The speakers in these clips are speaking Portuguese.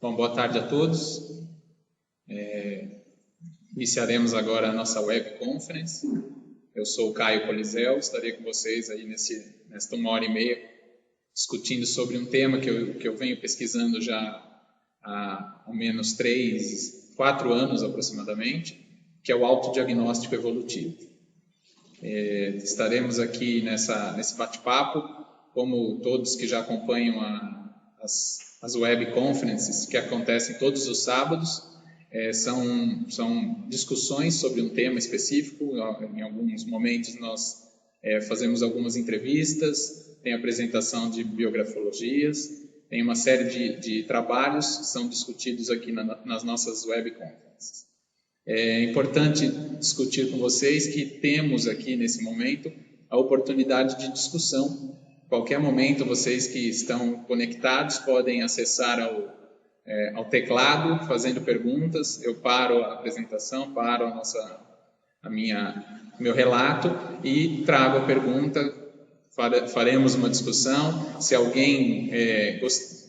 Bom, boa tarde a todos. Iniciaremos agora a nossa web conference. Eu sou o Caio Polizel, estarei com vocês aí nesta 1h30 discutindo sobre um tema que eu venho pesquisando já há ao menos 4 anos aproximadamente, que é o autodiagnóstico evolutivo. Estaremos aqui nesse bate-papo, como todos que já acompanham as web conferences que acontecem todos os sábados, são discussões sobre um tema específico. Em alguns momentos nós fazemos algumas entrevistas, tem apresentação de biografologias, tem uma série de trabalhos que são discutidos aqui nas nossas web conferences. É importante discutir com vocês que temos aqui nesse momento a oportunidade de discussão. Qualquer momento, vocês que estão conectados podem acessar ao teclado, fazendo perguntas. Eu paro a apresentação, paro meu relato e trago a pergunta. Faremos uma discussão. Se alguém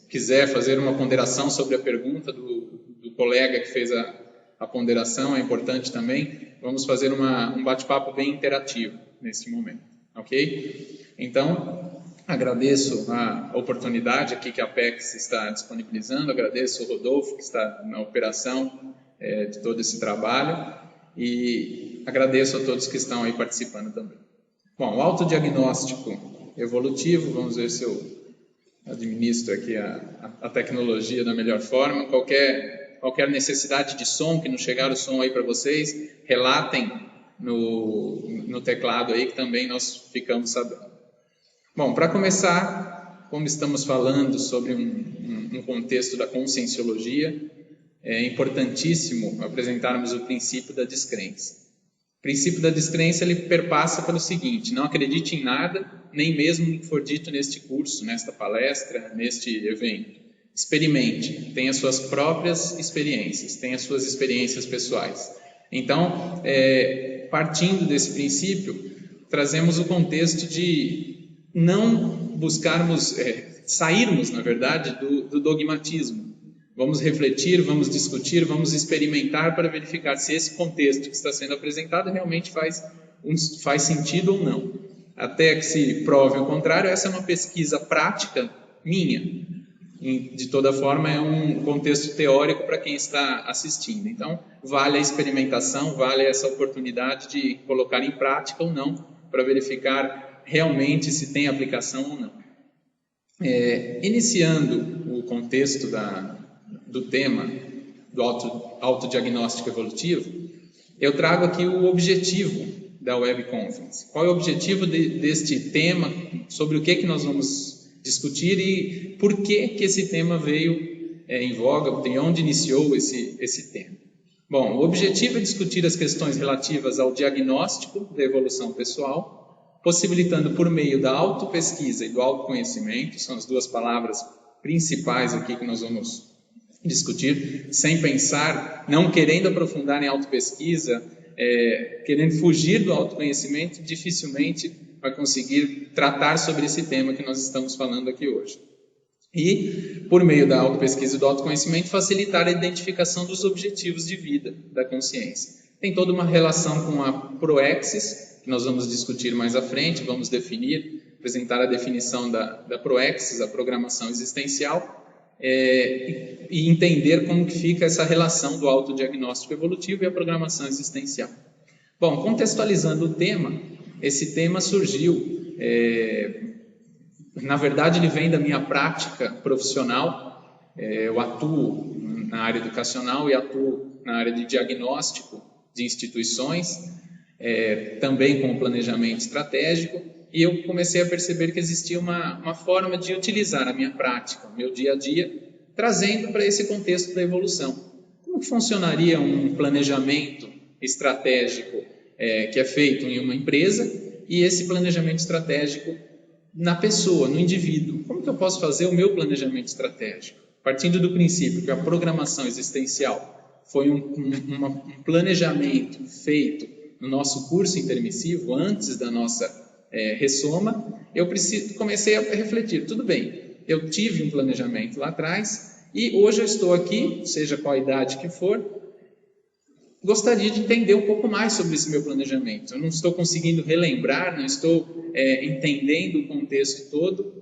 quiser fazer uma ponderação sobre a pergunta do colega que fez a ponderação, é importante também. Vamos fazer um bate-papo bem interativo nesse momento, ok? Então, agradeço a oportunidade aqui que a Apex está disponibilizando, agradeço o Rodolfo, que está na operação de todo esse trabalho, e agradeço a todos que estão aí participando também. Bom, o autodiagnóstico evolutivo, vamos ver se eu administro aqui a tecnologia da melhor forma. Qualquer necessidade de som, que não chegar o som aí para vocês, relatem no teclado aí, que também nós ficamos sabendo. Bom, para começar, como estamos falando sobre um contexto da conscienciologia, é importantíssimo apresentarmos o princípio da descrença. O princípio da descrença, ele perpassa pelo seguinte: não acredite em nada, nem mesmo no que for dito neste curso, nesta palestra, neste evento. Experimente, tenha suas próprias experiências, tenha suas experiências pessoais. Então, partindo desse princípio, trazemos o contexto de não buscarmos, sairmos, na verdade, do dogmatismo. Vamos refletir, vamos discutir, vamos experimentar para verificar se esse contexto que está sendo apresentado realmente faz sentido ou não. Até que se prove o contrário, essa é uma pesquisa prática minha. De toda forma, é um contexto teórico para quem está assistindo. Então, vale a experimentação, vale essa oportunidade de colocar em prática ou não, para verificar realmente se tem aplicação ou não. Iniciando o contexto do tema do autodiagnóstico evolutivo, eu trago aqui o objetivo da web conference. Qual é o objetivo deste tema, sobre o que nós vamos discutir e por que esse tema veio em voga, de onde iniciou esse tema. Bom, o objetivo é discutir as questões relativas ao diagnóstico da evolução pessoal, possibilitando por meio da autopesquisa e do autoconhecimento, são as duas palavras principais aqui que nós vamos discutir, sem pensar, não querendo aprofundar em autopesquisa, querendo fugir do autoconhecimento, dificilmente vai conseguir tratar sobre esse tema que nós estamos falando aqui hoje. E, por meio da autopesquisa e do autoconhecimento, facilitar a identificação dos objetivos de vida da consciência. Tem toda uma relação com a proexis, que nós vamos discutir mais à frente, vamos apresentar a definição da proexis, a programação existencial, e entender como que fica essa relação do autodiagnóstico evolutivo e a programação existencial. Bom, contextualizando o tema, esse tema surgiu, na verdade ele vem da minha prática profissional. Eu atuo na área educacional e atuo na área de diagnóstico de instituições, também com planejamento estratégico, e eu comecei a perceber que existia uma forma de utilizar a minha prática, o meu dia a dia, trazendo para esse contexto da evolução. Como funcionaria um planejamento estratégico que é feito em uma empresa e esse planejamento estratégico na pessoa, no indivíduo? Como que eu posso fazer o meu planejamento estratégico? Partindo do princípio que a programação existencial foi um planejamento feito no nosso curso intermissivo, antes da nossa ressoma, eu comecei a refletir, tudo bem, eu tive um planejamento lá atrás E hoje eu estou aqui, seja qual a idade que for, gostaria de entender um pouco mais sobre esse meu planejamento. Eu não estou conseguindo relembrar, não estou entendendo o contexto todo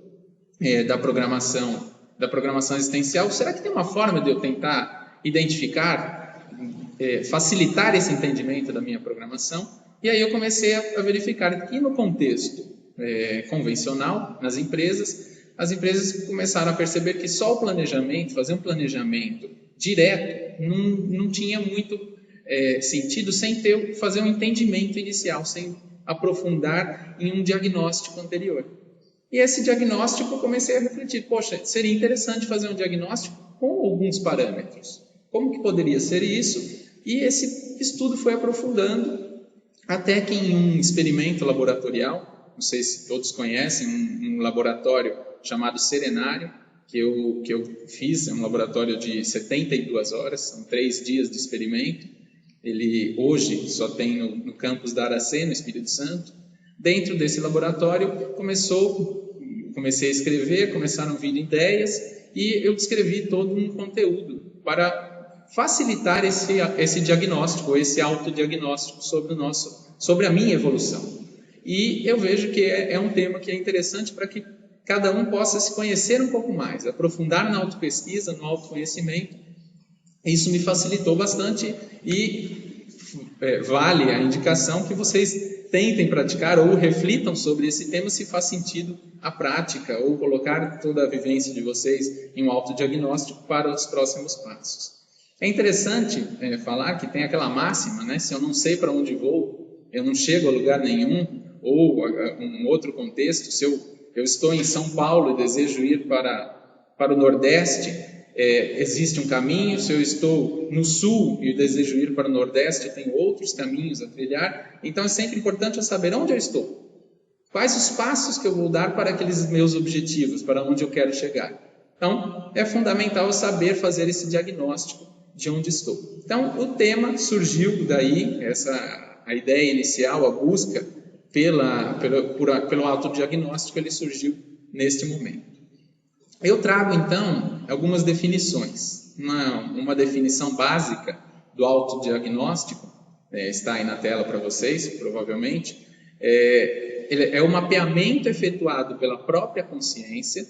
da programação existencial. Será que tem uma forma de eu tentar identificar, facilitar esse entendimento da minha programação? E aí eu comecei a verificar que no contexto convencional, nas empresas, as empresas começaram a perceber que só o planejamento, fazer um planejamento direto, não tinha muito sentido sem fazer um entendimento inicial, sem aprofundar em um diagnóstico anterior. E esse diagnóstico eu comecei a refletir, poxa, seria interessante fazer um diagnóstico com alguns parâmetros. Como que poderia ser isso? E esse estudo foi aprofundando até que em um experimento laboratorial, não sei se todos conhecem, um laboratório chamado Serenário, que eu fiz, é um laboratório de 72 horas, são 3 dias de experimento. Ele hoje só tem no campus da Aracê, no Espírito Santo. Dentro desse laboratório comecei a escrever, começaram a vir ideias e eu descrevi todo um conteúdo para facilitar esse diagnóstico, esse autodiagnóstico sobre a minha evolução. E eu vejo que é um tema que é interessante para que cada um possa se conhecer um pouco mais, aprofundar na autopesquisa, no autoconhecimento. Isso me facilitou bastante e vale a indicação que vocês tentem praticar ou reflitam sobre esse tema se faz sentido a prática ou colocar toda a vivência de vocês em um autodiagnóstico para os próximos passos. É interessante falar que tem aquela máxima, né? Se eu não sei para onde vou, eu não chego a lugar nenhum, ou um outro contexto, se eu estou em São Paulo e desejo ir para o Nordeste, existe um caminho. Se eu estou no Sul e desejo ir para o Nordeste, tem outros caminhos a trilhar. Então é sempre importante eu saber onde eu estou. Quais os passos que eu vou dar para aqueles meus objetivos, para onde eu quero chegar. Então é fundamental eu saber fazer esse diagnóstico de onde estou. Então o tema surgiu daí, a ideia inicial, a busca pelo autodiagnóstico, ele surgiu neste momento. Eu trago, então, algumas definições. Uma definição básica do autodiagnóstico, está aí na tela para vocês, provavelmente. É um mapeamento efetuado pela própria consciência,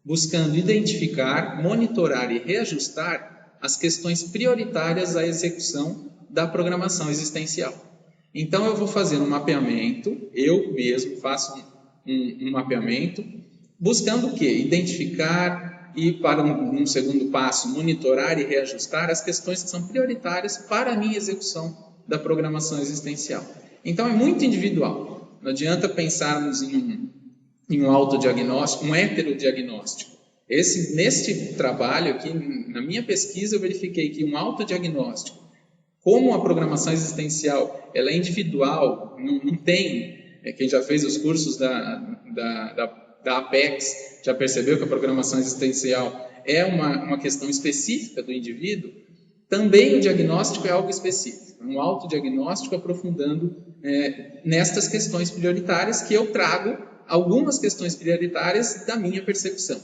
buscando identificar, monitorar e reajustar as questões prioritárias à execução da programação existencial. Então, eu vou fazer um mapeamento, eu mesmo faço um mapeamento, buscando o quê? Identificar e, para um segundo passo, monitorar e reajustar as questões que são prioritárias para a minha execução da programação existencial. Então, é muito individual. Não adianta pensarmos em um autodiagnóstico, um heterodiagnóstico. Neste trabalho aqui, na minha pesquisa, eu verifiquei que um autodiagnóstico, como a programação existencial, ela é individual, não tem... Quem já fez os cursos da Apex já percebeu que a programação existencial é uma questão específica do indivíduo. Também o diagnóstico é algo específico, um autodiagnóstico aprofundando nestas questões prioritárias, que eu trago algumas questões prioritárias da minha percepção.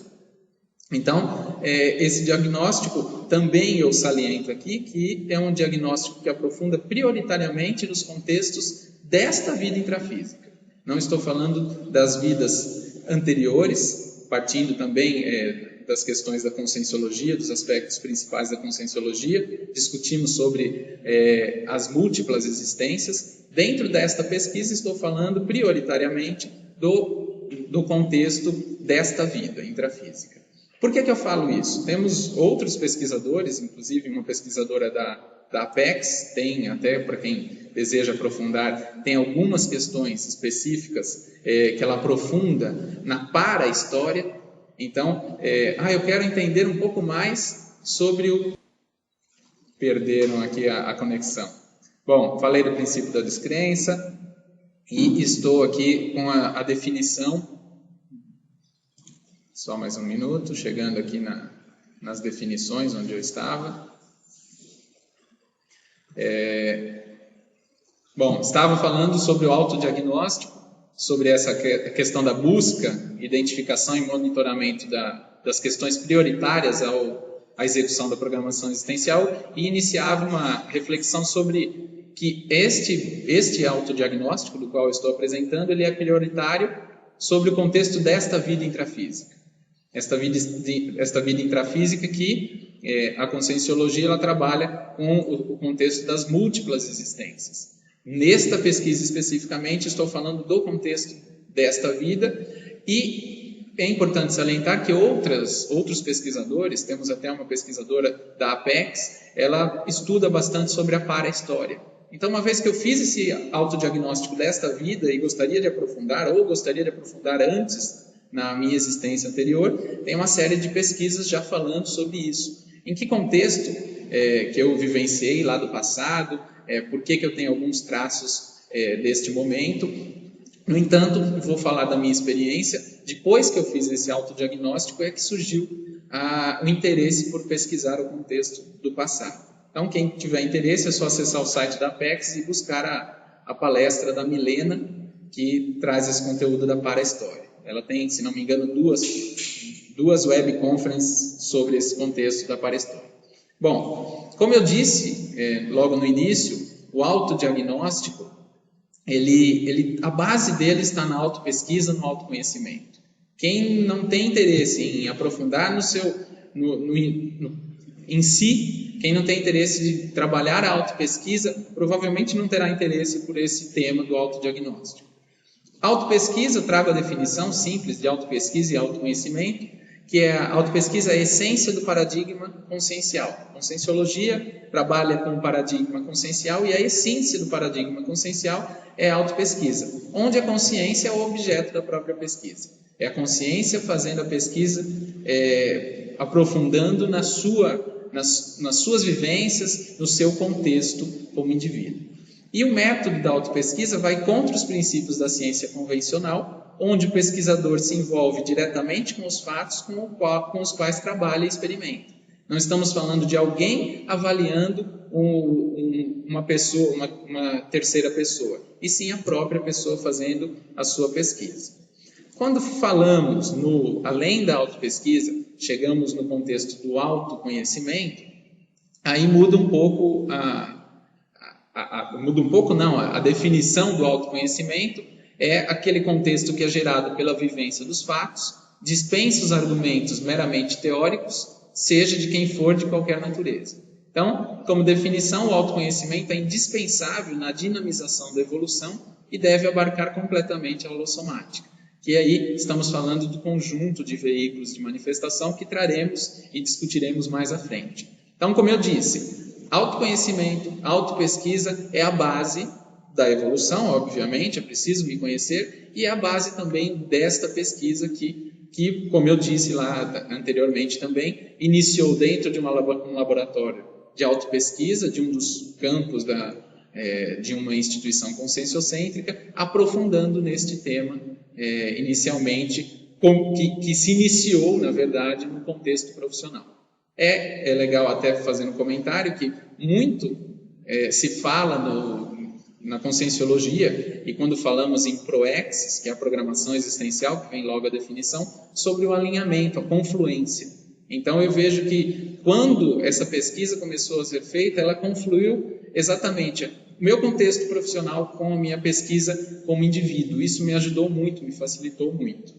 Então, esse diagnóstico também eu saliento aqui, que é um diagnóstico que aprofunda prioritariamente nos contextos desta vida intrafísica. Não estou falando das vidas anteriores, partindo também das questões da conscienciologia, dos aspectos principais da conscienciologia. Discutimos sobre as múltiplas existências. Dentro desta pesquisa, estou falando prioritariamente do contexto desta vida intrafísica. Por que eu falo isso? Temos outros pesquisadores, inclusive uma pesquisadora da Apex, tem até para quem deseja aprofundar, tem algumas questões específicas que ela aprofunda na para-história. Então, eu quero entender um pouco mais sobre Perderam aqui a conexão. Bom, falei do princípio da descrença e estou aqui com a definição. Só mais um minuto, chegando aqui nas definições onde eu estava. Bom, estava falando sobre o autodiagnóstico, sobre essa questão da busca, identificação e monitoramento das questões prioritárias a execução da programação existencial e iniciava uma reflexão sobre que este autodiagnóstico do qual eu estou apresentando, ele é prioritário sobre o contexto desta vida intrafísica. Esta vida intrafísica que a conscienciologia ela trabalha com o contexto das múltiplas existências. Nesta pesquisa especificamente, estou falando do contexto desta vida e é importante salientar que outros pesquisadores, temos até uma pesquisadora da Apex, ela estuda bastante sobre a para-história. Então, uma vez que eu fiz esse autodiagnóstico desta vida e gostaria de aprofundar antes na minha existência anterior, tem uma série de pesquisas já falando sobre isso. Em que contexto que eu vivenciei lá do passado, por que eu tenho alguns traços deste momento. No entanto, vou falar da minha experiência. Depois que eu fiz esse autodiagnóstico é que surgiu o interesse por pesquisar o contexto do passado. Então, quem tiver interesse é só acessar o site da Apex e buscar a palestra da Milena, que traz esse conteúdo da para-história. Ela tem, se não me engano, duas web conferences sobre esse contexto da para-história. Bom, como eu disse logo no início, o autodiagnóstico, a base dele está na autopesquisa, no autoconhecimento. Quem não tem interesse em aprofundar em si, quem não tem interesse de trabalhar a autopesquisa, provavelmente não terá interesse por esse tema do autodiagnóstico. Autopesquisa, trago a definição simples de autopesquisa e autoconhecimento, que a autopesquisa é a essência do paradigma consciencial. A conscienciologia trabalha com o paradigma consciencial e a essência do paradigma consciencial é a autopesquisa, onde a consciência é o objeto da própria pesquisa. É a consciência fazendo a pesquisa, aprofundando nas suas vivências, no seu contexto como indivíduo. E o método da autopesquisa vai contra os princípios da ciência convencional, onde o pesquisador se envolve diretamente com os fatos com os quais trabalha e experimenta. Não estamos falando de alguém avaliando uma pessoa, uma terceira pessoa, e sim a própria pessoa fazendo a sua pesquisa. Quando falamos além da autopesquisa, chegamos no contexto do autoconhecimento, aí muda um pouco a definição do autoconhecimento é aquele contexto que é gerado pela vivência dos fatos, dispensa os argumentos meramente teóricos, seja de quem for de qualquer natureza. Então, como definição, o autoconhecimento é indispensável na dinamização da evolução e deve abarcar completamente a holossomática, que aí estamos falando do conjunto de veículos de manifestação que traremos e discutiremos mais à frente. Então, como eu disse, autoconhecimento, autopesquisa é a base da evolução, obviamente, é preciso me conhecer, e é a base também desta pesquisa que, como eu disse lá anteriormente também, iniciou dentro de um laboratório de autopesquisa, de um dos campos de uma instituição conscienciocêntrica, aprofundando neste tema, inicialmente, que se iniciou, na verdade, no contexto profissional. É legal até fazer um comentário que muito se fala na conscienciologia, e quando falamos em proexis, que é a programação existencial, que vem logo a definição, sobre o alinhamento, a confluência. Então eu vejo que quando essa pesquisa começou a ser feita, ela confluiu exatamente o meu contexto profissional com a minha pesquisa como indivíduo. Isso me ajudou muito, me facilitou muito.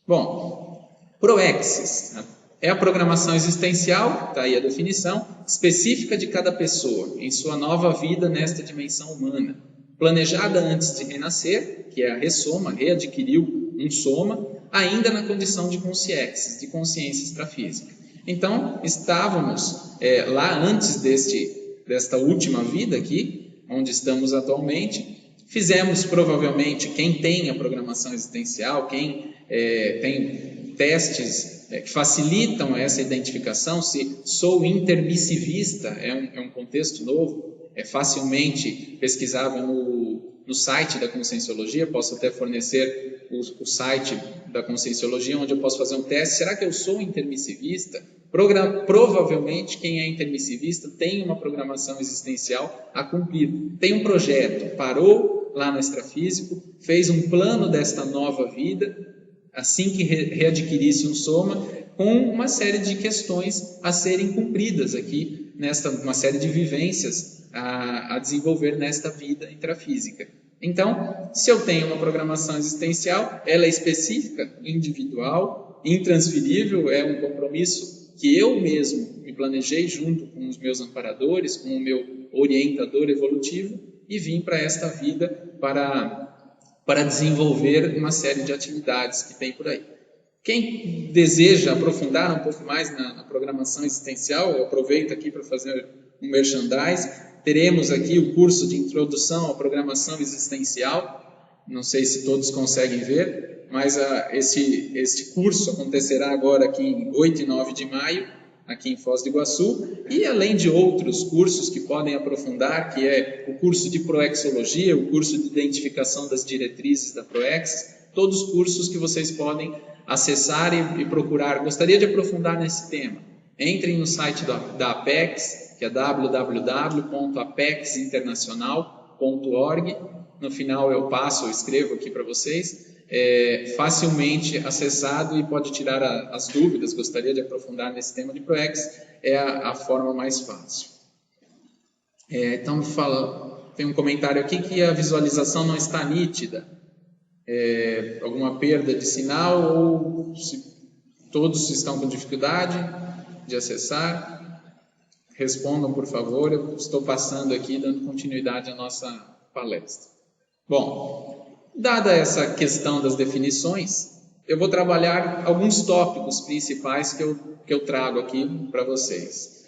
Bom, proexis é a programação existencial, está aí a definição, específica de cada pessoa, em sua nova vida nesta dimensão humana, planejada antes de renascer, que é a ressoma, readquiriu um soma, ainda na condição de consciência extrafísica. Então, estávamos lá antes desta última vida aqui, onde estamos atualmente, fizemos provavelmente, quem tem a programação existencial, quem tem testes que facilitam essa identificação, se sou intermissivista, é um contexto novo, é facilmente pesquisável no site da Conscienciologia, posso até fornecer o site da Conscienciologia, onde eu posso fazer um teste, será que eu sou intermissivista? Provavelmente quem é intermissivista tem uma programação existencial a cumprir, tem um projeto, parou lá no extrafísico, fez um plano desta nova vida, assim que readquirisse um soma, com uma série de questões a serem cumpridas aqui, uma série de vivências a desenvolver nesta vida intrafísica. Então, se eu tenho uma programação existencial, ela é específica, individual, intransferível, é um compromisso que eu mesmo me planejei junto com os meus amparadores, com o meu orientador evolutivo, e vim para esta vida para desenvolver uma série de atividades que tem por aí. Quem deseja aprofundar um pouco mais na programação existencial, eu aproveito aqui para fazer um merchandise. Teremos aqui o curso de introdução à programação existencial. Não sei se todos conseguem ver, mas este curso acontecerá agora aqui em 8 e 9 de maio, aqui em Foz do Iguaçu, e além de outros cursos que podem aprofundar, que é o curso de Proexologia, o curso de identificação das diretrizes da Proex, todos os cursos que vocês podem acessar e procurar. Gostaria de aprofundar nesse tema. Entrem no site da Apex, que é www.apexinternacional.org. No final eu escrevo aqui para vocês. Facilmente acessado e pode tirar as dúvidas. Gostaria de aprofundar nesse tema de Proex, é a forma mais fácil. Então tem um comentário aqui que a visualização não está nítida. Alguma perda de sinal, ou se todos estão com dificuldade de acessar, respondam por favor. Eu estou passando aqui, dando continuidade à nossa palestra. Bom, dada essa questão das definições, eu vou trabalhar alguns tópicos principais que eu trago aqui para vocês.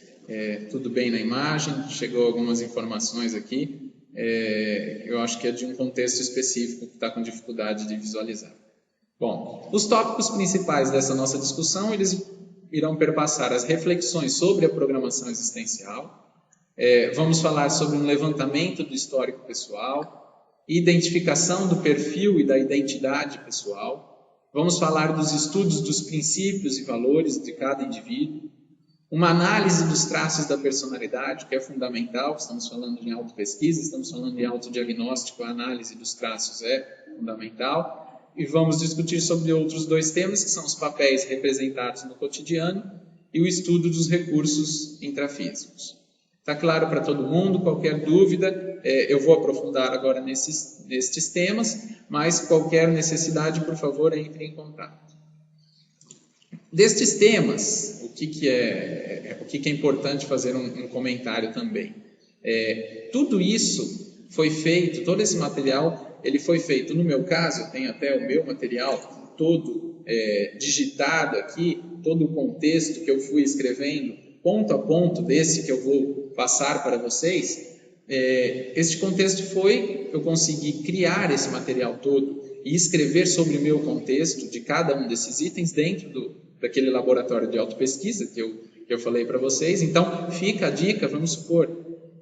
Tudo bem na imagem? Chegou algumas informações aqui. Eu acho que é de um contexto específico que está com dificuldade de visualizar. Bom, os tópicos principais dessa nossa discussão, eles irão perpassar as reflexões sobre a programação existencial. Vamos falar sobre um levantamento do histórico pessoal, identificação do perfil e da identidade pessoal. Vamos falar dos estudos dos princípios e valores de cada indivíduo. Uma análise dos traços da personalidade, que é fundamental. Estamos falando de autopesquisa, estamos falando de autodiagnóstico, a análise dos traços é fundamental. E vamos discutir sobre outros dois temas, que são os papéis representados no cotidiano e o estudo dos recursos intrafísicos. Está claro para todo mundo? Qualquer dúvida, eu vou aprofundar agora nestes temas, mas qualquer necessidade, por favor, entre em contato. Destes temas, o que é importante fazer um comentário também? Tudo isso foi feito, todo esse material, ele foi feito, no meu caso, eu tenho até o meu material todo digitado aqui, todo o contexto que eu fui escrevendo, ponto a ponto desse que eu vou passar para vocês. Este contexto eu consegui criar esse material todo e escrever sobre o meu contexto de cada um desses itens dentro daquele laboratório de autopesquisa que eu falei para vocês. Então, fica a dica, vamos supor,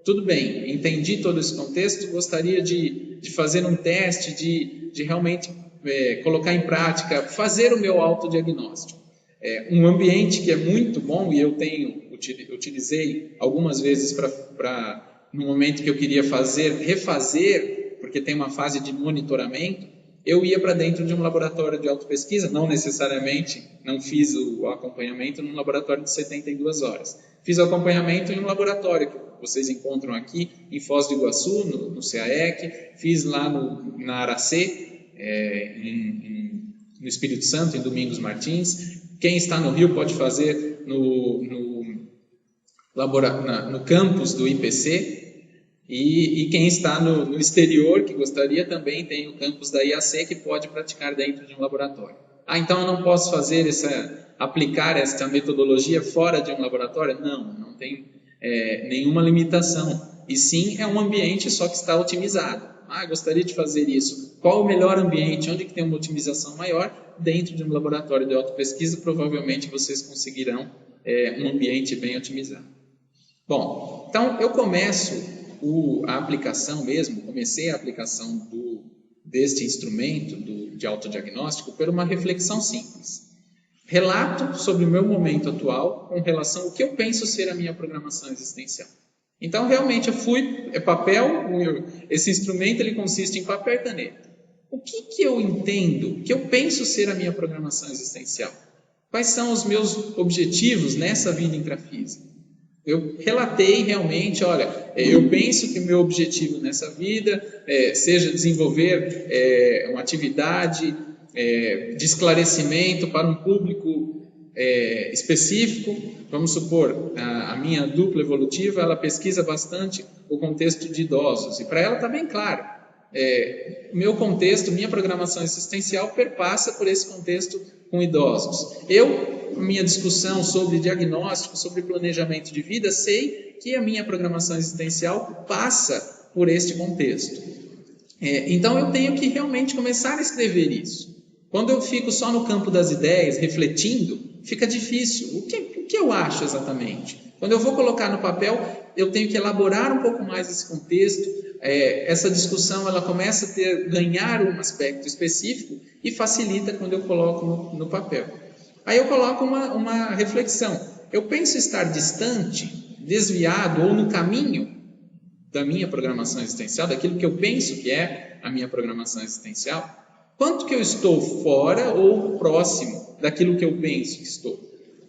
tudo bem, entendi todo esse contexto, gostaria de fazer um teste, de realmente colocar em prática, fazer o meu autodiagnóstico. Um ambiente que é muito bom, e eu utilizei algumas vezes no momento que eu queria refazer, porque tem uma fase de monitoramento, eu ia para dentro de um laboratório de autopesquisa, não necessariamente, não fiz o acompanhamento num laboratório de 72 horas. Fiz o acompanhamento em um laboratório que vocês encontram aqui em Foz do Iguaçu, no CAEC, fiz lá na Aracê, no Espírito Santo, em Domingos Martins. Quem está no Rio pode fazer no campus do IPC, e quem está no exterior, que gostaria, também tem o campus da IAC, que pode praticar dentro de um laboratório. Então eu não posso aplicar esta metodologia fora de um laboratório? Não tem nenhuma limitação. E sim, é um ambiente só que está otimizado. Gostaria de fazer isso. Qual o melhor ambiente? Onde que tem uma otimização maior? Dentro de um laboratório de autopesquisa, provavelmente vocês conseguirão um ambiente bem otimizado. Bom, então eu comecei a aplicação deste instrumento de autodiagnóstico por uma reflexão simples. Relato sobre o meu momento atual com relação ao que eu penso ser a minha programação existencial. Então, realmente, esse instrumento ele consiste em papel e caneta. O que eu entendo, que eu penso ser a minha programação existencial? quais são os meus objetivos nessa vida intrafísica. Eu relatei realmente, olha, eu penso que o meu objetivo nessa vida seja desenvolver uma atividade de esclarecimento para um público específico. Vamos supor, a minha dupla evolutiva, ela pesquisa bastante o contexto de idosos, e para ela está bem claro. Meu contexto, minha programação existencial perpassa por esse contexto com idosos. Minha discussão sobre diagnóstico, sobre planejamento de vida, sei que a minha programação existencial passa por este contexto. Então eu tenho que realmente começar a escrever isso. Quando eu fico só no campo das ideias, refletindo, fica difícil. O que eu acho exatamente? Quando eu vou colocar no papel, eu tenho que elaborar um pouco mais esse contexto. Essa discussão ela começa a ganhar um aspecto específico e facilita quando eu coloco no papel. Aí eu coloco uma reflexão. Eu penso estar distante, desviado ou no caminho da minha programação existencial, daquilo que eu penso que é a minha programação existencial. Quanto que eu estou fora ou próximo daquilo que eu penso que estou?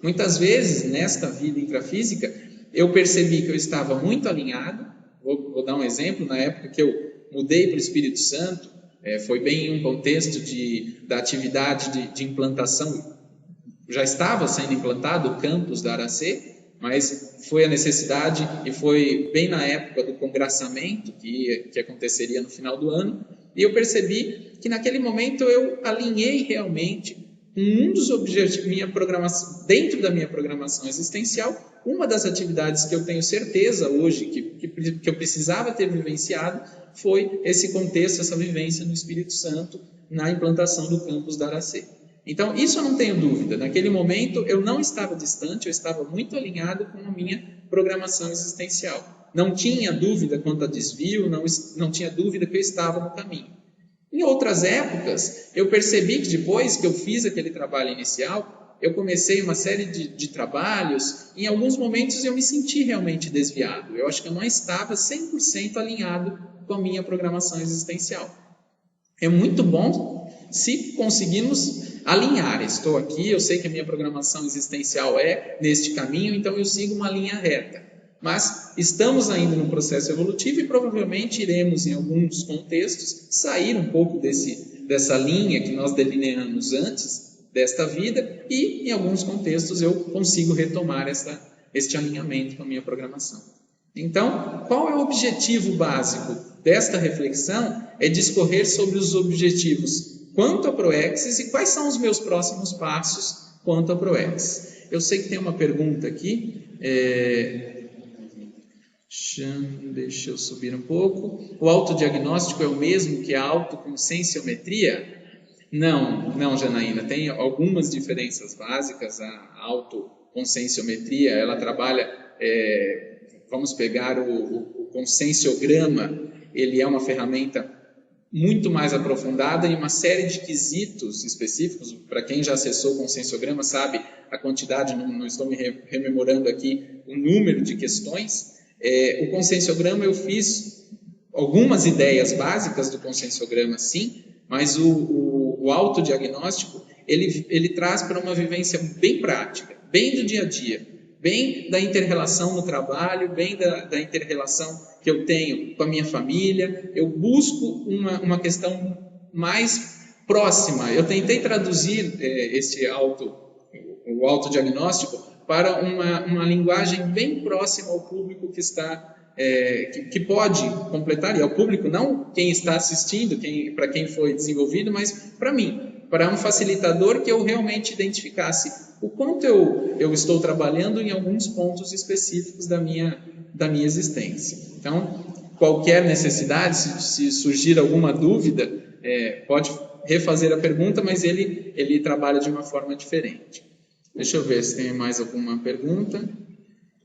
Muitas vezes, nesta vida intrafísica, eu percebi que eu estava muito alinhado. Vou dar um exemplo. Na época que eu mudei para o Espírito Santo, foi bem em um contexto da atividade de implantação. Já estava sendo implantado o campus da Aracê, mas foi a necessidade e foi bem na época do congraçamento que aconteceria no final do ano, e eu percebi que naquele momento eu alinhei realmente um dos objetivos, dentro da minha programação existencial, uma das atividades que eu tenho certeza hoje que eu precisava ter vivenciado foi esse contexto, essa vivência no Espírito Santo, na implantação do campus da Aracê. Então, isso eu não tenho dúvida. Naquele momento, eu não estava distante, eu estava muito alinhado com a minha programação existencial. Não tinha dúvida quanto a desvio, não tinha dúvida que eu estava no caminho. Em outras épocas, eu percebi que depois que eu fiz aquele trabalho inicial, eu comecei uma série de trabalhos, e em alguns momentos eu me senti realmente desviado. Eu acho que eu não estava 100% alinhado com a minha programação existencial. É muito bom se conseguirmos alinhar. Estou aqui, eu sei que a minha programação existencial é neste caminho, então eu sigo uma linha reta. Mas estamos ainda num processo evolutivo e provavelmente iremos, em alguns contextos, sair um pouco dessa linha que nós delineamos antes desta vida, e em alguns contextos eu consigo retomar este alinhamento com a minha programação. Então, qual é o objetivo básico desta reflexão? É discorrer sobre os objetivos quanto a Proexis e quais são os meus próximos passos quanto a Proexis. Eu sei que tem uma pergunta aqui, deixa eu subir um pouco. O autodiagnóstico é o mesmo que a autoconscienciometria? Não, Janaína, tem algumas diferenças básicas. A autoconscienciometria, ela trabalha, vamos pegar o conscienciograma, ele é uma ferramenta muito mais aprofundada em uma série de quesitos específicos. Para quem já acessou o conscienciograma sabe a quantidade, não estou me rememorando aqui o número de questões. O conscienciograma eu fiz algumas ideias básicas do conscienciograma, sim, mas o autodiagnóstico ele traz para uma vivência bem prática, bem do dia a dia, bem da inter-relação no trabalho, bem da inter-relação que eu tenho com a minha família. Eu busco uma questão mais próxima. Eu tentei traduzir o autodiagnóstico para uma linguagem bem próxima ao público que está, que pode completar, e ao público não quem está assistindo, para quem foi desenvolvido, mas para mim, para um facilitador que eu realmente identificasse o quanto eu estou trabalhando em alguns pontos específicos da minha existência. Então, qualquer necessidade, se surgir alguma dúvida, pode refazer a pergunta, mas ele trabalha de uma forma diferente. Deixa eu ver se tem mais alguma pergunta.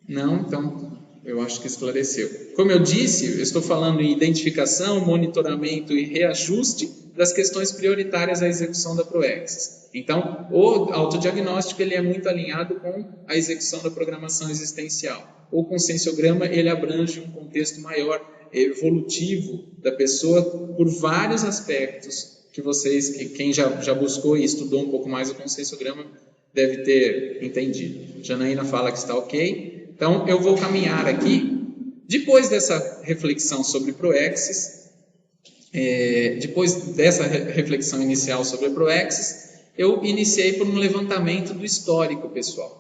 Não, então eu acho que esclareceu. Como eu disse, eu estou falando em identificação, monitoramento e reajuste das questões prioritárias à execução da Proexis. Então, o autodiagnóstico ele é muito alinhado com a execução da programação existencial. O conscienciograma ele abrange um contexto maior, evolutivo da pessoa por vários aspectos que quem já buscou e estudou um pouco mais o conscienciograma deve ter entendido. Janaína fala que está ok. Então, eu vou caminhar aqui. Depois dessa reflexão sobre Proexis, depois dessa reflexão inicial sobre Proexis, eu iniciei por um levantamento do histórico pessoal.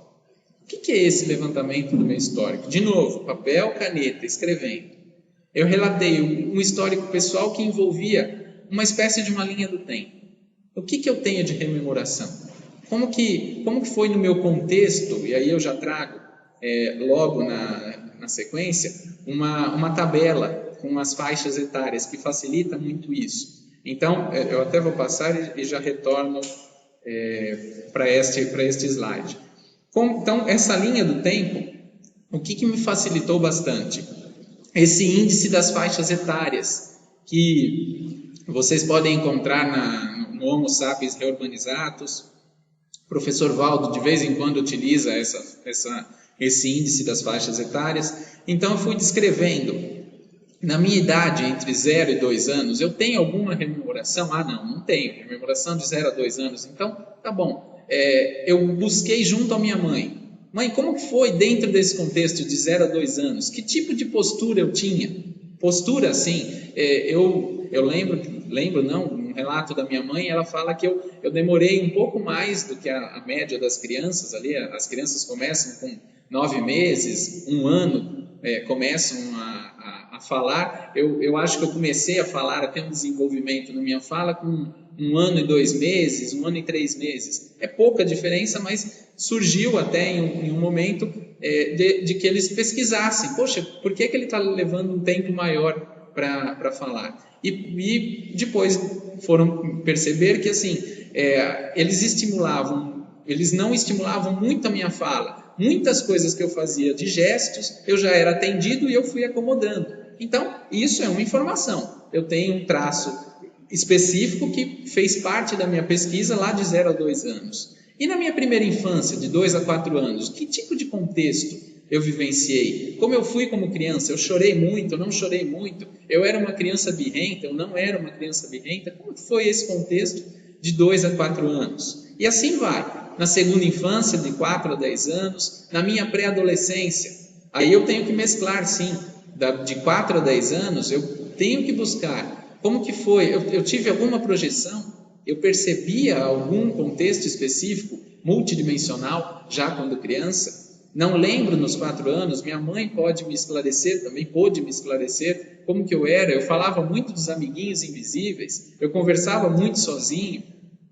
O que é esse levantamento do meu histórico? De novo, papel, caneta, escrevendo. Eu relatei um histórico pessoal que envolvia uma espécie de uma linha do tempo. O que eu tenho de rememoração? Como que foi no meu contexto, e aí eu já trago logo na sequência, uma tabela com as faixas etárias que facilita muito isso. Então, eu até vou passar e já retorno para este slide. Então, essa linha do tempo, o que me facilitou bastante? Esse índice das faixas etárias, que vocês podem encontrar no Homo sapiens reurbanizatus. O professor Valdo, de vez em quando, utiliza esse índice das faixas etárias. Então, eu fui descrevendo. Na minha idade, entre 0 e 2 anos, eu tenho alguma rememoração? Não tenho. Rememoração de 0 a 2 anos. Então, tá bom. Eu busquei junto à minha mãe. Mãe, como que foi dentro desse contexto de 0 a 2 anos? Que tipo de postura eu tinha? Postura, assim, eu lembro um relato da minha mãe, ela fala que eu demorei um pouco mais do que a média das crianças ali. As crianças começam com 9 meses, 1 ano, começam a falar. Eu acho que eu comecei a falar, a ter um desenvolvimento na minha fala com 1 ano e 2 meses, 1 ano e 3 meses. É pouca diferença, mas surgiu até em um momento de que eles pesquisassem. Poxa, por que ele está levando um tempo maior para falar? E depois foram perceber que assim, eles não estimulavam muito a minha fala. Muitas coisas que eu fazia de gestos, eu já era atendido e eu fui acomodando. Então, isso é uma informação. Eu tenho um traço específico que fez parte da minha pesquisa lá de 0 a 2 anos. E na minha primeira infância, de 2 a 4 anos, que tipo de contexto eu vivenciei? Como eu fui como criança? Eu chorei muito, eu não chorei muito? Eu era uma criança birrenta, eu não era uma criança birrenta? Como foi esse contexto de 2 a 4 anos? E assim vai. Na segunda infância, de 4 a 10 anos, na minha pré-adolescência. Aí eu tenho que mesclar, sim. De 4 a 10 anos, eu tenho que buscar. Como que foi? Eu tive alguma projeção? Eu percebia algum contexto específico, multidimensional, já quando criança? Não lembro nos 4 anos, minha mãe pode me esclarecer, também pôde me esclarecer como que eu era. Eu falava muito dos amiguinhos invisíveis, eu conversava muito sozinho.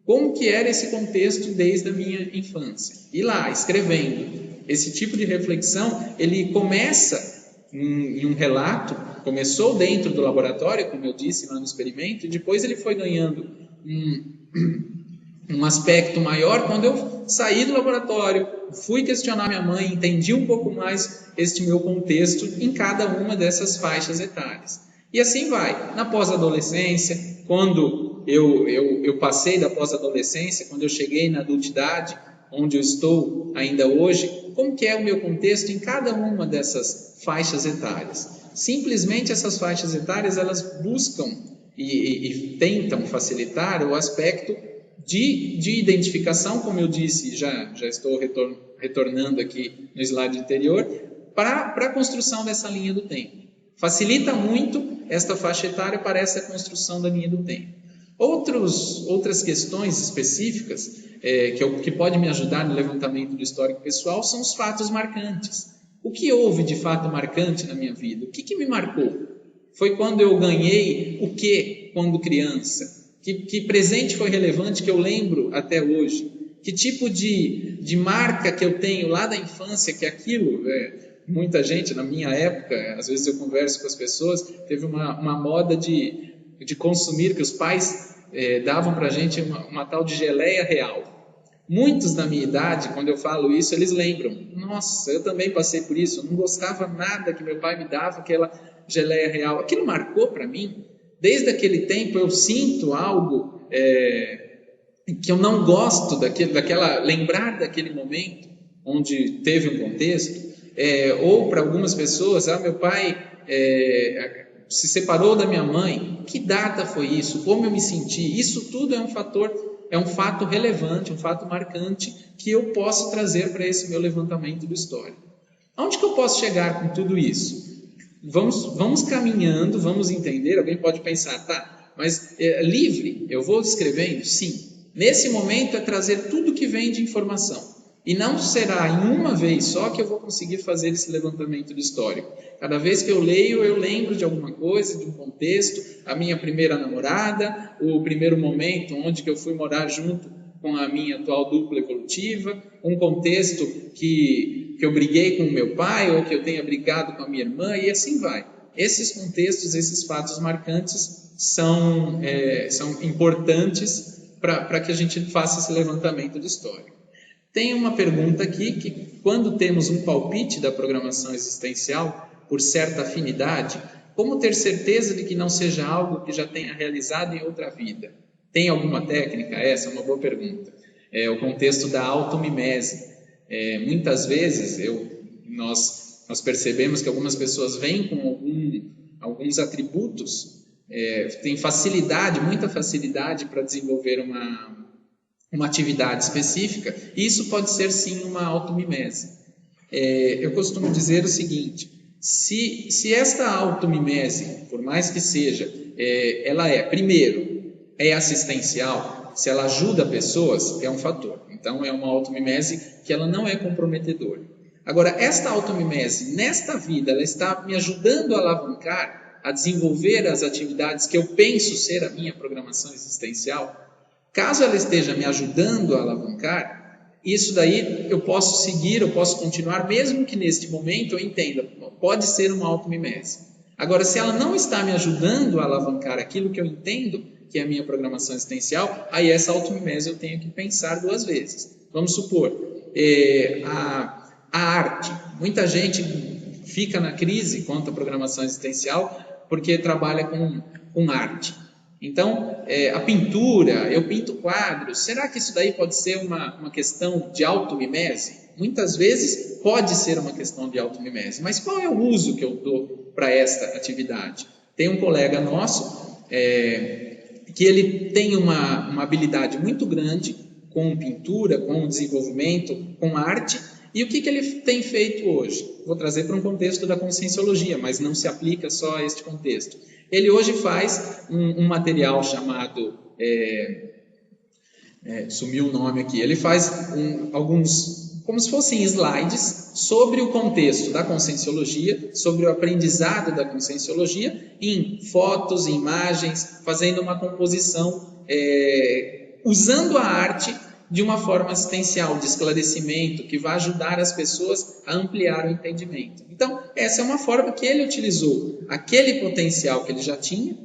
Como que era esse contexto desde a minha infância? E lá, escrevendo, esse tipo de reflexão, ele começa em um relato, começou dentro do laboratório, como eu disse lá no experimento, e depois ele foi ganhando um aspecto maior quando eu saí do laboratório, fui questionar minha mãe, entendi um pouco mais este meu contexto em cada uma dessas faixas etárias. E assim vai. Na pós-adolescência, quando eu passei da pós-adolescência, quando eu cheguei na adultidade, onde eu estou ainda hoje, como que é o meu contexto em cada uma dessas faixas etárias? Simplesmente essas faixas etárias, elas buscam e tentam facilitar o aspecto de identificação, como eu disse, já estou retornando aqui no slide anterior, para a construção dessa linha do tempo. Facilita muito esta faixa etária para essa construção da linha do tempo. Outras questões específicas que podem me ajudar no levantamento do histórico pessoal são os fatos marcantes. O que houve de fato marcante na minha vida? O que me marcou? Foi quando eu ganhei o quê quando criança? Que presente foi relevante que eu lembro até hoje? Que tipo de marca que eu tenho lá da infância, que aquilo... muita gente, na minha época, às vezes eu converso com as pessoas, teve uma moda de consumir, que os pais davam para a gente uma tal de geleia real. Muitos da minha idade, quando eu falo isso, eles lembram. Nossa, eu também passei por isso, eu não gostava nada que meu pai me dava, aquela geleia real. Aquilo marcou para mim. Desde aquele tempo eu sinto algo que eu não gosto lembrar daquele momento onde teve um contexto. Ou para algumas pessoas, meu pai se separou da minha mãe. Que data foi isso? Como eu me senti? Isso tudo é um fator é um fato relevante, um fato marcante que eu posso trazer para esse meu levantamento do histórico. Aonde que eu posso chegar com tudo isso? Vamos caminhando, vamos entender. Alguém pode pensar, tá, mas é livre, eu vou escrevendo? Sim. Nesse momento é trazer tudo que vem de informação. E não será em uma vez só que eu vou conseguir fazer esse levantamento do histórico. Cada vez que eu leio, eu lembro de alguma coisa, de um contexto, a minha primeira namorada, o primeiro momento onde que eu fui morar junto com a minha atual dupla evolutiva, um contexto que eu briguei com o meu pai, ou que eu tenha brigado com a minha irmã, e assim vai. Esses contextos, esses fatos marcantes são importantes para que a gente faça esse levantamento do histórico. Tem uma pergunta aqui que, quando temos um palpite da programação existencial por certa afinidade, como ter certeza de que não seja algo que já tenha realizado em outra vida? Tem alguma técnica? Essa é uma boa pergunta. É o contexto da automimese. Muitas vezes nós percebemos que algumas pessoas vêm com alguns atributos, têm facilidade, muita facilidade para desenvolver uma atividade específica, e isso pode ser sim uma automimese. Eu costumo dizer o seguinte: se esta automimese, por mais que seja, ela primeiro, é assistencial, se ela ajuda pessoas, é um fator. Então é uma automimese que ela não é comprometedora. Agora, esta automimese, nesta vida, ela está me ajudando a alavancar, a desenvolver as atividades que eu penso ser a minha programação existencial. Caso ela esteja me ajudando a alavancar, isso daí eu posso seguir, eu posso continuar, mesmo que neste momento eu entenda, pode ser uma automimese. Agora, se ela não está me ajudando a alavancar aquilo que eu entendo que é a minha programação existencial, aí essa automimese eu tenho que pensar duas vezes. Vamos supor, a arte. Muita gente fica na crise quanto à programação existencial porque trabalha com arte. Então, a pintura, eu pinto quadros, será que isso daí pode ser uma questão de automimese? Muitas vezes pode ser uma questão de automimese, mas qual é o uso que eu dou para esta atividade? Tem um colega nosso que ele tem uma habilidade muito grande com pintura, com desenvolvimento, com arte, e o que ele tem feito hoje? Vou trazer para um contexto da conscienciologia, mas não se aplica só a este contexto. Ele hoje faz um material chamado... sumiu o nome aqui. Ele faz alguns, como se fossem slides, sobre o contexto da conscienciologia, sobre o aprendizado da conscienciologia, em fotos, em imagens, fazendo uma composição, usando a arte de uma forma assistencial, de esclarecimento, que vai ajudar as pessoas a ampliar o entendimento. Então, essa é uma forma que ele utilizou aquele potencial que ele já tinha,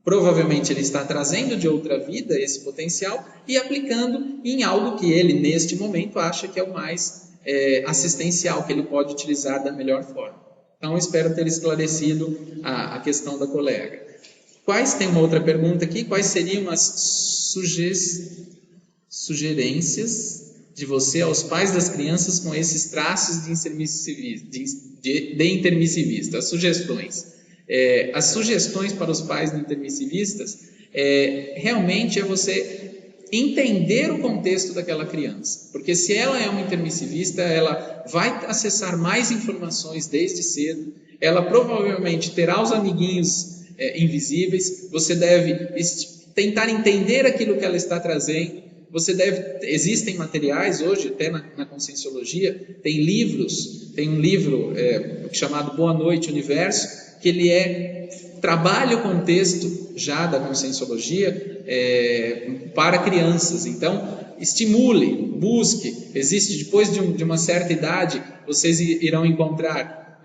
provavelmente ele está trazendo de outra vida esse potencial e aplicando em algo que ele, neste momento, acha que é o mais assistencial, que ele pode utilizar da melhor forma. Então, espero ter esclarecido a questão da colega. Tem uma outra pergunta aqui: quais seriam as sugerências de você aos pais das crianças com esses traços de intermissivista? As sugestões. As sugestões para os pais intermissivistas realmente é você entender o contexto daquela criança, porque se ela é uma intermissivista, ela vai acessar mais informações desde cedo, ela provavelmente terá os amiguinhos invisíveis, você deve tentar entender aquilo que ela está trazendo. Existem materiais hoje, até na conscienciologia, tem livros, tem um livro chamado Boa Noite Universo, que ele trabalha o contexto já da conscienciologia para crianças. Então, estimule, busque. Existe, depois de uma certa idade, vocês irão encontrar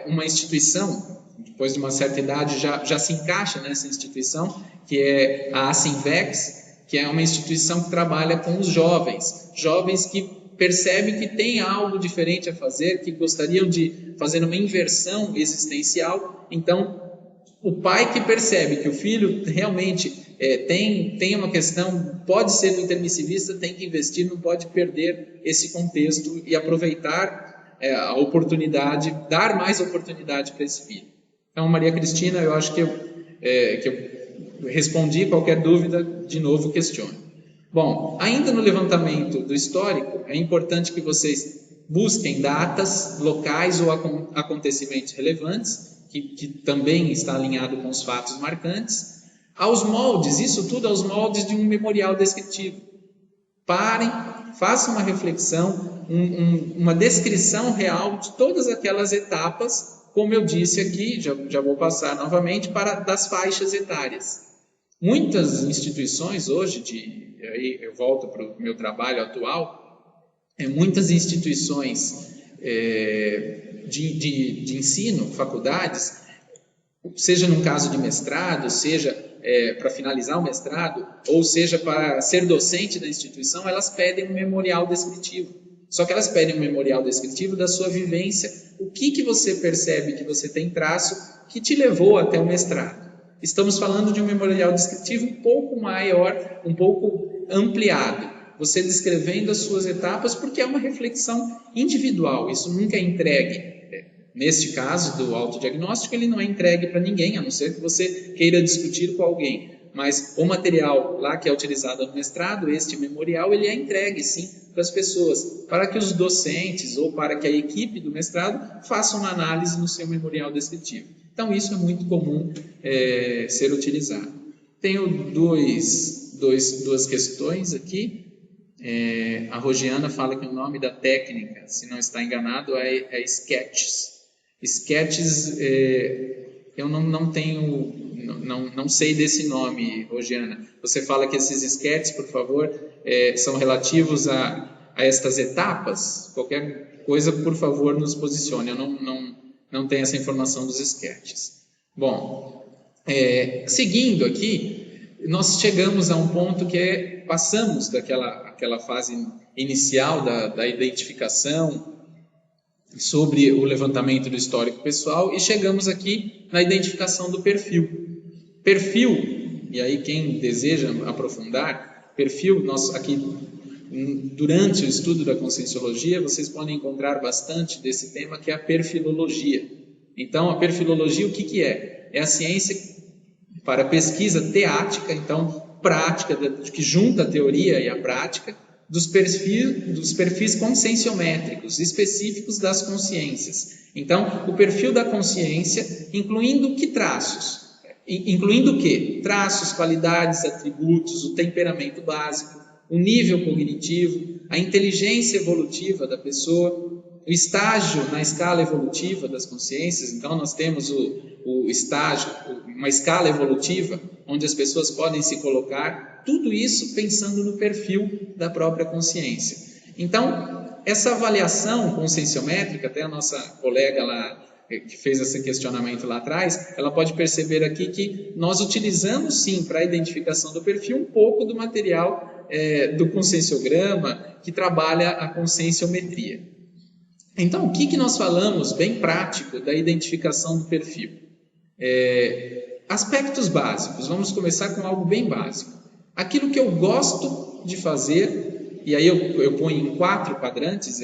uma instituição, depois de uma certa idade já se encaixa nessa instituição, que é a Asimvex, que é uma instituição que trabalha com os jovens que percebem que tem algo diferente a fazer, que gostariam de fazer uma inversão existencial. Então, o pai que percebe que o filho realmente tem uma questão, pode ser um intermissivista, tem que investir, não pode perder esse contexto e aproveitar a oportunidade, dar mais oportunidade para esse filho. Então, Maria Cristina, eu acho que eu respondi. Qualquer dúvida, de novo, questione. Bom, ainda no levantamento do histórico, é importante que vocês busquem datas, locais ou acontecimentos relevantes, que também está alinhado com os fatos marcantes, aos moldes, isso tudo aos moldes de um memorial descritivo. Parem, façam uma reflexão, uma descrição real de todas aquelas etapas, como eu disse aqui, já vou passar novamente, das faixas etárias. Muitas instituições hoje, aí eu volto para o meu trabalho atual, muitas instituições de ensino, faculdades, seja num caso de mestrado, seja para finalizar o mestrado, ou seja para ser docente da instituição, elas pedem um memorial descritivo. Só que elas pedem um memorial descritivo da sua vivência, o que você percebe que você tem traço que te levou até o mestrado. Estamos falando de um memorial descritivo um pouco maior, um pouco ampliado. Você descrevendo as suas etapas, porque é uma reflexão individual, isso nunca é entregue. Neste caso do autodiagnóstico, ele não é entregue para ninguém, a não ser que você queira discutir com alguém. Mas o material lá que é utilizado no mestrado, este memorial, ele é entregue sim para as pessoas, para que os docentes ou para que a equipe do mestrado façam uma análise no seu memorial descritivo. Então isso é muito comum ser utilizado. Tenho duas questões aqui. A Rogiana fala que o nome da técnica, se não está enganado, é Sketches. Sketches, eu não sei desse nome, Rogiana. Você fala que esses sketches, por favor, são relativos a estas etapas? Qualquer coisa, por favor, nos posicione. Eu não tenho essa informação dos sketches. Bom, seguindo aqui, nós chegamos a um ponto que passamos daquela fase inicial da identificação sobre o levantamento do histórico pessoal e chegamos aqui na identificação do perfil. Perfil, e aí quem deseja aprofundar, perfil, nós aqui durante o estudo da conscienciologia, vocês podem encontrar bastante desse tema que é a perfilologia. Então, a perfilologia o que é? É a ciência para pesquisa teática, então prática, que junta a teoria e a prática, dos perfis conscienciométricos específicos das consciências. Então, o perfil da consciência, incluindo que traços? Incluindo o quê? Traços, qualidades, atributos, o temperamento básico, o nível cognitivo, a inteligência evolutiva da pessoa, o estágio na escala evolutiva das consciências. Então, nós temos o estágio, uma escala evolutiva, onde as pessoas podem se colocar, tudo isso pensando no perfil da própria consciência. Então, essa avaliação conscienciométrica, até a nossa colega lá, que fez esse questionamento lá atrás, ela pode perceber aqui que nós utilizamos sim para a identificação do perfil um pouco do material do conscienciograma que trabalha a conscienciometria. Então, o que nós falamos bem prático da identificação do perfil? Aspectos básicos, vamos começar com algo bem básico. Aquilo que eu gosto de fazer, e aí eu ponho em 4 quadrantes,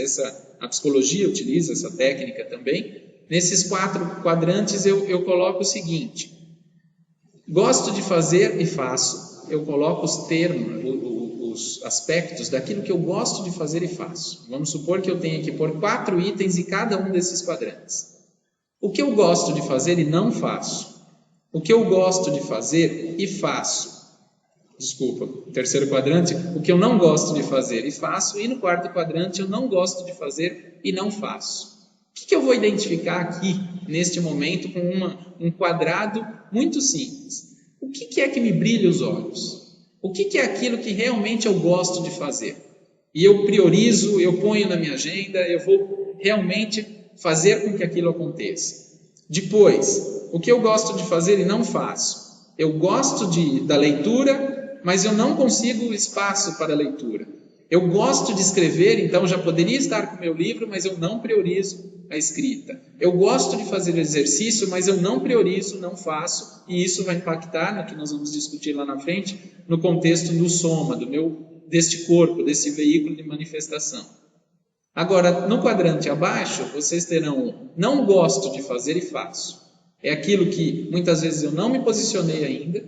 a psicologia utiliza essa técnica também. Nesses 4 quadrantes eu coloco o seguinte: gosto de fazer e faço. Eu coloco os termos, os aspectos daquilo que eu gosto de fazer e faço. Vamos supor que eu tenha que pôr 4 itens em cada um desses quadrantes. O que eu gosto de fazer e não faço. O que eu gosto de fazer e faço. Desculpa, o terceiro quadrante, o que eu não gosto de fazer e faço. E no 4º quadrante, eu não gosto de fazer e não faço. O que eu vou identificar aqui, neste momento, com um quadrado muito simples? O que é que me brilha os olhos? O que é aquilo que realmente eu gosto de fazer? E eu priorizo, eu ponho na minha agenda, eu vou realmente fazer com que aquilo aconteça. Depois, o que eu gosto de fazer e não faço? Eu gosto da leitura, mas eu não consigo espaço para a leitura. Eu gosto de escrever, então já poderia estar com o meu livro, mas eu não priorizo a escrita. Eu gosto de fazer exercício, mas eu não priorizo, não faço, e isso vai impactar no que nós vamos discutir lá na frente, no contexto do soma, deste corpo, desse veículo de manifestação. Agora, no quadrante abaixo, vocês terão não gosto de fazer e faço. É aquilo que muitas vezes eu não me posicionei ainda,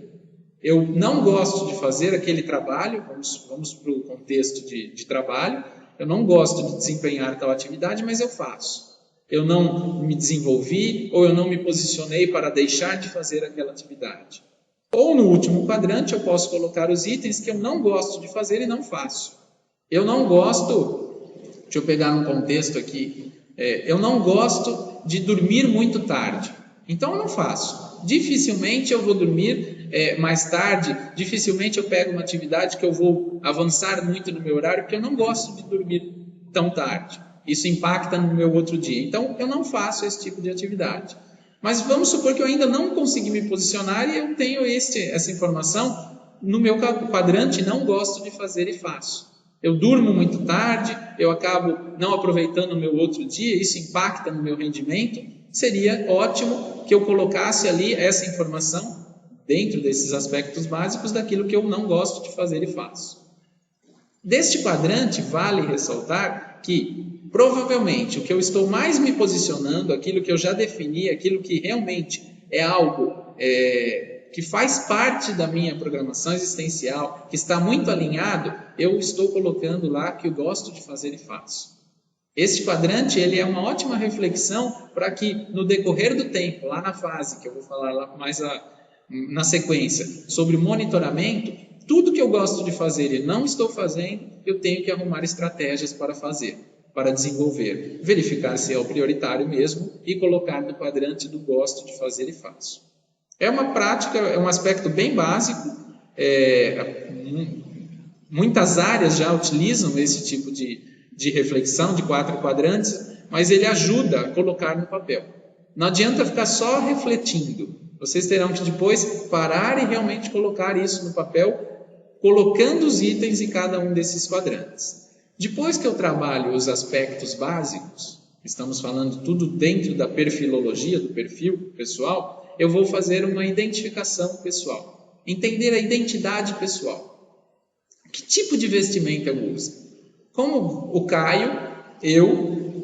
Eu não gosto de fazer aquele trabalho, vamos para o contexto de trabalho, eu não gosto de desempenhar tal atividade, mas eu faço. Eu não me desenvolvi ou eu não me posicionei para deixar de fazer aquela atividade. Ou no último quadrante eu posso colocar os itens que eu não gosto de fazer e não faço. Eu não gosto, deixa eu pegar um contexto aqui, eu não gosto de dormir muito tarde, então eu não faço. Dificilmente eu vou dormir mais tarde, dificilmente eu pego uma atividade que eu vou avançar muito no meu horário, porque eu não gosto de dormir tão tarde. Isso impacta no meu outro dia. Então, eu não faço esse tipo de atividade. Mas vamos supor que eu ainda não consegui me posicionar e eu tenho essa informação no meu quadrante, não gosto de fazer e faço. Eu durmo muito tarde, eu acabo não aproveitando o meu outro dia, isso impacta no meu rendimento. Seria ótimo que eu colocasse ali essa informação dentro desses aspectos básicos daquilo que eu não gosto de fazer e faço. Deste quadrante, vale ressaltar que provavelmente o que eu estou mais me posicionando, aquilo que eu já defini, aquilo que realmente é algo que faz parte da minha programação existencial, que está muito alinhado, eu estou colocando lá que eu gosto de fazer e faço. Este quadrante ele é uma ótima reflexão para que no decorrer do tempo, lá na fase, que eu vou falar lá mais na sequência, sobre monitoramento, tudo que eu gosto de fazer e não estou fazendo, eu tenho que arrumar estratégias para fazer, para desenvolver, verificar se é o prioritário mesmo e colocar no quadrante do gosto de fazer e faço. É uma prática, é um aspecto bem básico, muitas áreas já utilizam esse tipo de reflexão de 4 quadrantes, mas ele ajuda a colocar no papel. Não adianta ficar só refletindo, vocês terão que depois parar e realmente colocar isso no papel, colocando os itens em cada um desses quadrantes. Depois que eu trabalho os aspectos básicos, estamos falando tudo dentro da perfilologia, do perfil pessoal, eu vou fazer uma identificação pessoal, entender a identidade pessoal. Que tipo de vestimenta eu uso? Como o Caio,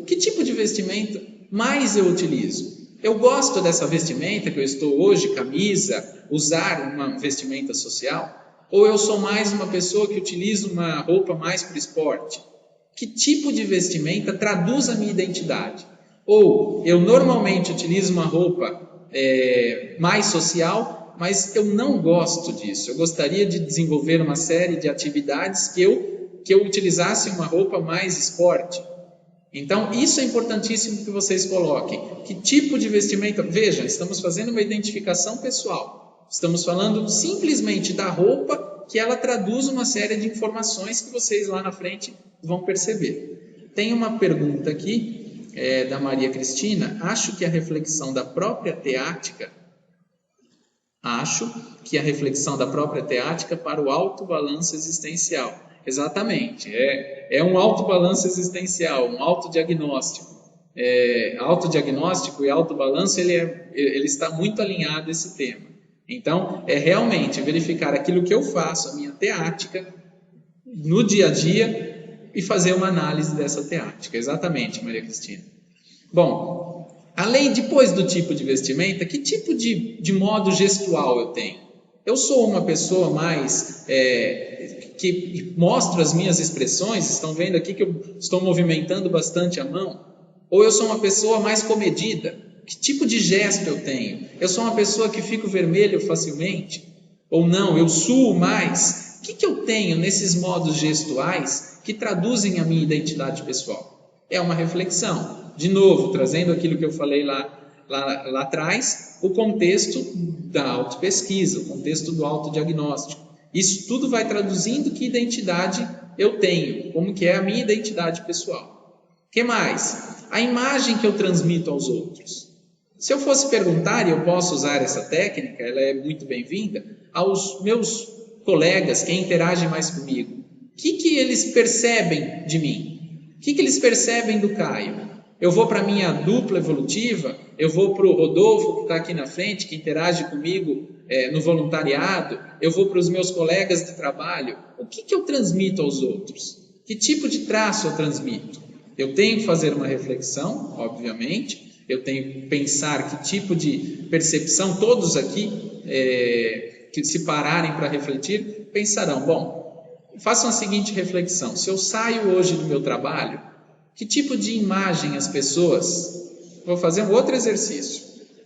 que tipo de vestimenta mais eu utilizo? Eu gosto dessa vestimenta que eu estou hoje, camisa, usar uma vestimenta social? Ou eu sou mais uma pessoa que utiliza uma roupa mais para o esporte? Que tipo de vestimenta traduz a minha identidade? Ou eu normalmente utilizo uma roupa mais social, mas eu não gosto disso. Eu gostaria de desenvolver uma série de atividades que eu utilizasse uma roupa mais esporte. Então, isso é importantíssimo que vocês coloquem. Que tipo de vestimenta? Veja, estamos fazendo uma identificação pessoal. Estamos falando simplesmente da roupa que ela traduz uma série de informações que vocês lá na frente vão perceber. Tem uma pergunta aqui da Maria Cristina. Acho que a reflexão da própria teática para o autobalanço existencial. Exatamente, é um autobalanço existencial, um autodiagnóstico. Autodiagnóstico e autobalanço, ele está muito alinhado a esse tema. Então, é realmente verificar aquilo que eu faço, a minha teática, no dia a dia, e fazer uma análise dessa teática. Exatamente, Maria Cristina. Bom, além, depois do tipo de vestimenta, que tipo de modo gestual eu tenho? Eu sou uma pessoa mais... que mostro as minhas expressões, estão vendo aqui que eu estou movimentando bastante a mão, ou eu sou uma pessoa mais comedida? Que tipo de gesto eu tenho? Eu sou uma pessoa que fico vermelho facilmente? Ou não, eu suo mais? O que eu tenho nesses modos gestuais que traduzem a minha identidade pessoal? É uma reflexão. De novo, trazendo aquilo que eu falei lá atrás, o contexto da autopesquisa, o contexto do autodiagnóstico. Isso tudo vai traduzindo que identidade eu tenho, como que é a minha identidade pessoal. O que mais? A imagem que eu transmito aos outros. Se eu fosse perguntar, e eu posso usar essa técnica, ela é muito bem-vinda, aos meus colegas que interagem mais comigo. O que eles percebem de mim? O que eles percebem do Caio? Eu vou para a minha dupla evolutiva, eu vou para o Rodolfo, que está aqui na frente, que interage comigo no voluntariado, eu vou para os meus colegas de trabalho. O que eu transmito aos outros? Que tipo de traço eu transmito? Eu tenho que fazer uma reflexão, obviamente, eu tenho que pensar que tipo de percepção, todos aqui que se pararem para refletir, pensarão, bom, façam a seguinte reflexão: se eu saio hoje do meu trabalho, que tipo de imagem as pessoas... Vou fazer um outro exercício.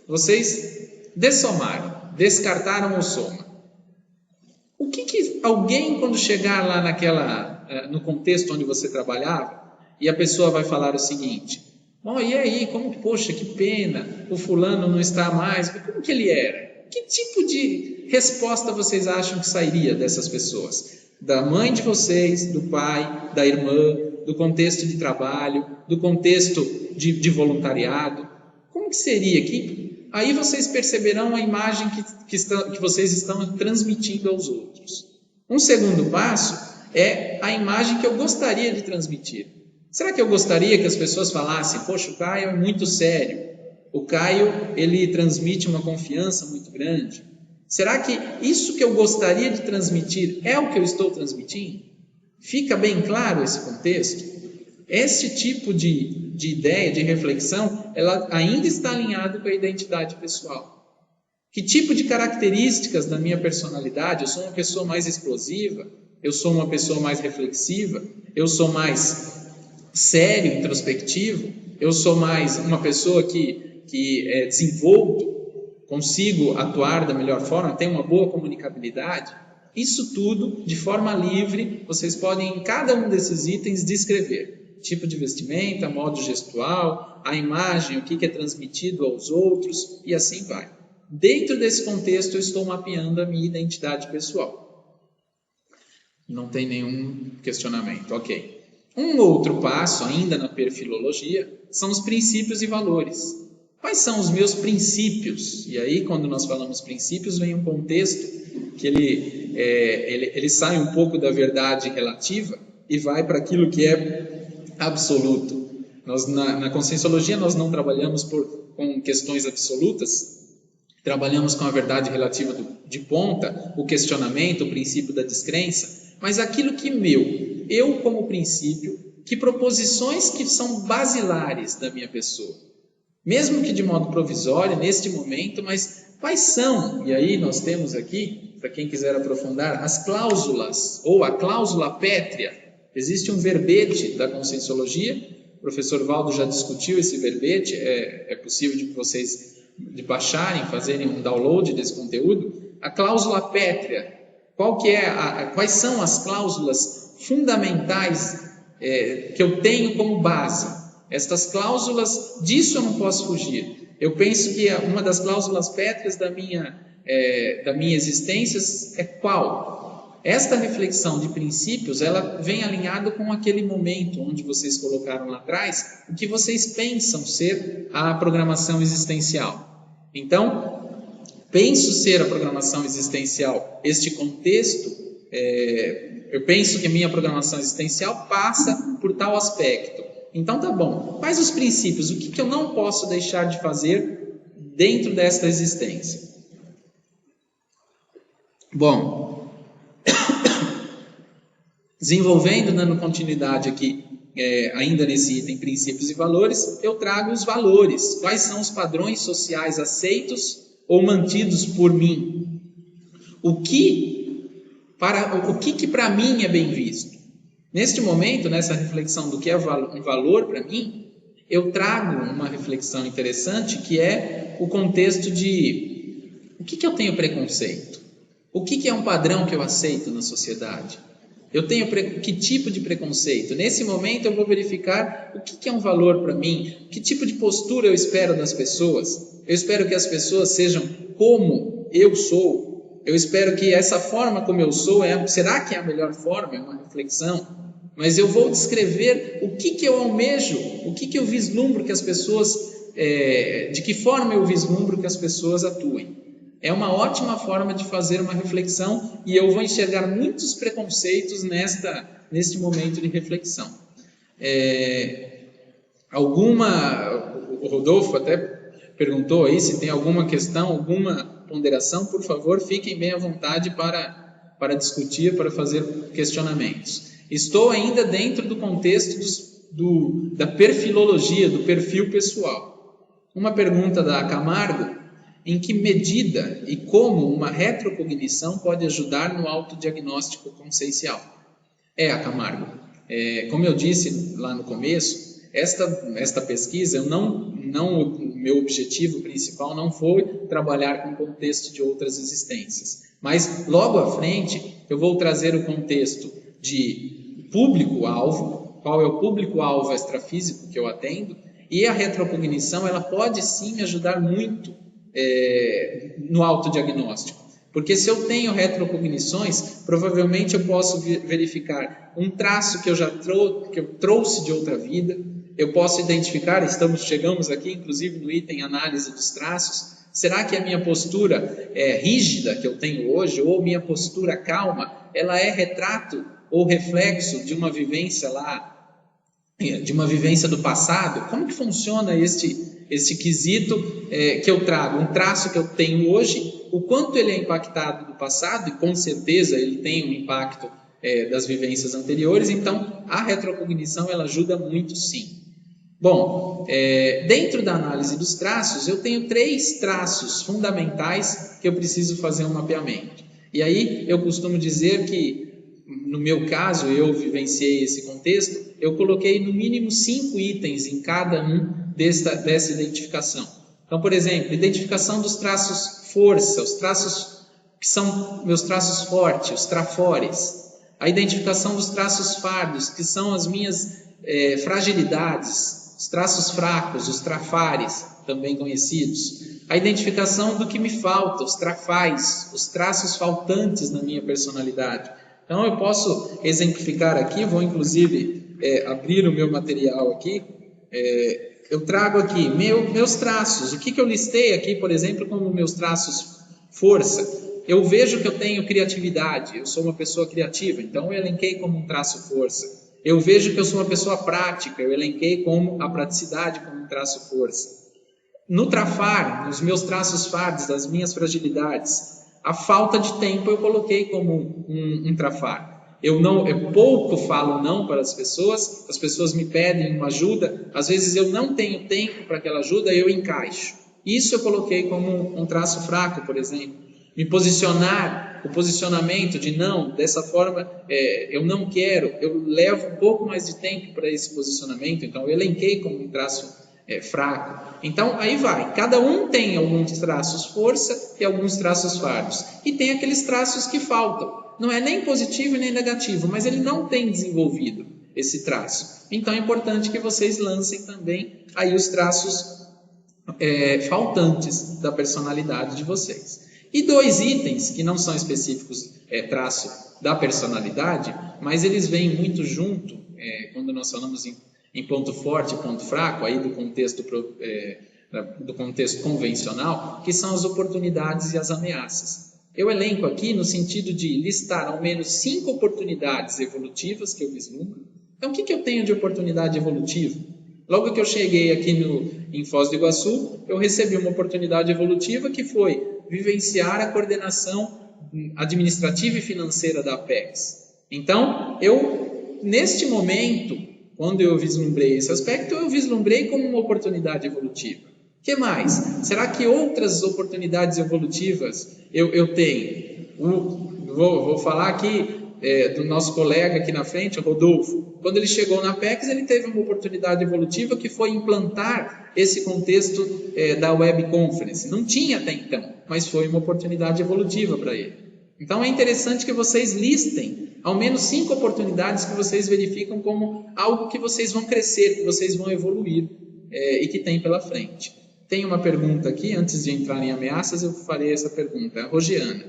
Vocês dessomaram, descartaram o soma. O que alguém, quando chegar lá no contexto onde você trabalhava, e a pessoa vai falar o seguinte: oh, e aí, poxa, que pena, o fulano não está mais, como que ele era? Que tipo de resposta vocês acham que sairia dessas pessoas? Da mãe de vocês, do pai, da irmã, do contexto de trabalho, do contexto de voluntariado? Como que seria? Aí vocês perceberão a imagem que vocês estão transmitindo aos outros. Um segundo passo é a imagem que eu gostaria de transmitir. Será que eu gostaria que as pessoas falassem: poxa, o Caio é muito sério, o Caio ele transmite uma confiança muito grande? Será que isso que eu gostaria de transmitir é o que eu estou transmitindo? Fica bem claro esse contexto? Esse tipo de ideia, de reflexão, ela ainda está alinhado com a identidade pessoal. Que tipo de características da minha personalidade? Eu sou uma pessoa mais explosiva? Eu sou uma pessoa mais reflexiva? Eu sou mais sério, introspectivo? Eu sou mais uma pessoa que é desenvolto? Consigo atuar da melhor forma? Tenho uma boa comunicabilidade? Isso tudo, de forma livre, vocês podem, em cada um desses itens, descrever. Tipo de vestimenta, modo gestual, a imagem, o que é transmitido aos outros, e assim vai. Dentro desse contexto, eu estou mapeando a minha identidade pessoal. Não tem nenhum questionamento, ok. Um outro passo, ainda na perfilologia, são os princípios e valores. Quais são os meus princípios? E aí, quando nós falamos princípios, vem um contexto que ele sai um pouco da verdade relativa e vai para aquilo que é absoluto. Nós, na Conscienciologia, nós não trabalhamos com questões absolutas, trabalhamos com a verdade relativa de ponta, o questionamento, o princípio da descrença, mas aquilo que eu como princípio, que proposições que são basilares da minha pessoa, mesmo que de modo provisório, neste momento, mas quais são? E aí nós temos aqui, para quem quiser aprofundar, as cláusulas, ou a cláusula pétrea. Existe um verbete da Conscienciologia, o professor Valdo já discutiu esse verbete, é possível de vocês baixarem, fazerem um download desse conteúdo. A cláusula pétrea, quais são as cláusulas fundamentais que eu tenho como base? Estas cláusulas, disso eu não posso fugir. Eu penso que uma das cláusulas pétreas da minha existência é qual? Esta reflexão de princípios, ela vem alinhada com aquele momento onde vocês colocaram lá atrás, o que vocês pensam ser a programação existencial. Então, penso ser a programação existencial este contexto, eu penso que a minha programação existencial passa por tal aspecto. Então tá bom, quais os princípios? O que eu não posso deixar de fazer dentro desta existência? Bom, desenvolvendo, dando continuidade aqui, ainda nesse item princípios e valores, eu trago os valores. Quais são os padrões sociais aceitos ou mantidos por mim? O que para mim é bem visto? Neste momento, nessa reflexão do que é um valor para mim, eu trago uma reflexão interessante, que é o contexto de o que eu tenho preconceito? O que é um padrão que eu aceito na sociedade? Eu tenho que tipo de preconceito? Nesse momento eu vou verificar o que é um valor para mim, que tipo de postura eu espero das pessoas. Eu espero que as pessoas sejam como eu sou. Eu espero que essa forma como eu sou, será que é a melhor forma? É uma reflexão. Mas eu vou descrever o que eu almejo, o que eu vislumbro que as pessoas, de que forma eu vislumbro que as pessoas atuem. É uma ótima forma de fazer uma reflexão e eu vou enxergar muitos preconceitos neste momento de reflexão. O Rodolfo até perguntou aí se tem alguma questão, alguma ponderação. Por favor, fiquem bem à vontade para discutir, para fazer questionamentos. Estou ainda dentro do contexto da perfilologia, do perfil pessoal. Uma pergunta da Camargo em que medida e como uma retrocognição pode ajudar no autodiagnóstico consciencial. Camargo, como eu disse lá no começo, esta pesquisa, o meu objetivo principal não foi trabalhar com o contexto de outras existências, mas logo à frente eu vou trazer o contexto de público-alvo, qual é o público-alvo extrafísico que eu atendo, e a retrocognição ela pode sim me ajudar muito no autodiagnóstico. Porque se eu tenho retrocognições, provavelmente eu posso verificar um traço que eu trouxe de outra vida, eu posso identificar, chegamos aqui inclusive no item análise dos traços, será que a minha postura rígida que eu tenho hoje, ou minha postura calma, ela é retrato ou reflexo de uma vivência do passado? Como que funciona este quesito que eu trago? Um traço que eu tenho hoje, o quanto ele é impactado do passado, e com certeza ele tem um impacto das vivências anteriores, então a retrocognição ela ajuda muito sim. Bom, dentro da análise dos traços, eu tenho 3 traços fundamentais que eu preciso fazer um mapeamento. E aí eu costumo dizer que, no meu caso, eu vivenciei esse contexto, eu coloquei no mínimo 5 itens em cada dessa identificação. Então, por exemplo, identificação dos traços força, os traços que são meus traços fortes, os trafores. A identificação dos traços fardos, que são as minhas fragilidades, os traços fracos, os trafares, também conhecidos. A identificação do que me falta, os trafais, os traços faltantes na minha personalidade. Então eu posso exemplificar aqui, vou inclusive abrir o meu material aqui. Eu trago aqui meus traços. O que eu listei aqui, por exemplo, como meus traços força? Eu vejo que eu tenho criatividade, eu sou uma pessoa criativa, então eu elenquei como um traço força. Eu vejo que eu sou uma pessoa prática, eu elenquei como a praticidade como um traço força. No trafar, nos meus traços fardos, das minhas fragilidades, a falta de tempo eu coloquei como um trafar. Eu pouco falo não para as pessoas me pedem uma ajuda, às vezes eu não tenho tempo para aquela ajuda, eu encaixo. Isso eu coloquei como um traço fraco, por exemplo. Me posicionar, o posicionamento de não, dessa forma eu não quero, eu levo um pouco mais de tempo para esse posicionamento, então eu elenquei como um traço fraco. Então aí vai, cada um tem alguns traços força e alguns traços fardos, e tem aqueles traços que faltam, não é nem positivo nem negativo, mas ele não tem desenvolvido esse traço, então é importante que vocês lancem também aí os traços faltantes da personalidade de vocês. E 2 itens que não são específicos traço da personalidade, mas eles vêm muito junto quando nós falamos em ponto forte e ponto fraco, aí do contexto convencional, que são as oportunidades e as ameaças. Eu elenco aqui no sentido de listar ao menos 5 oportunidades evolutivas que eu vislumbro. Então, o que eu tenho de oportunidade evolutiva? Logo que eu cheguei aqui em Foz do Iguaçu, eu recebi uma oportunidade evolutiva que foi vivenciar a coordenação administrativa e financeira da Apex. Então, neste momento, quando eu vislumbrei esse aspecto, eu vislumbrei como uma oportunidade evolutiva. O que mais? Será que outras oportunidades evolutivas eu tenho? Vou falar aqui do nosso colega aqui na frente, o Rodolfo. Quando ele chegou na Apex, ele teve uma oportunidade evolutiva que foi implantar esse contexto da web conference. Não tinha até então, mas foi uma oportunidade evolutiva para ele. Então é interessante que vocês listem ao menos 5 oportunidades que vocês verificam como algo que vocês vão crescer, que vocês vão evoluir e que tem pela frente. Tem uma pergunta aqui, antes de entrar em ameaças, eu farei essa pergunta. Rogiana.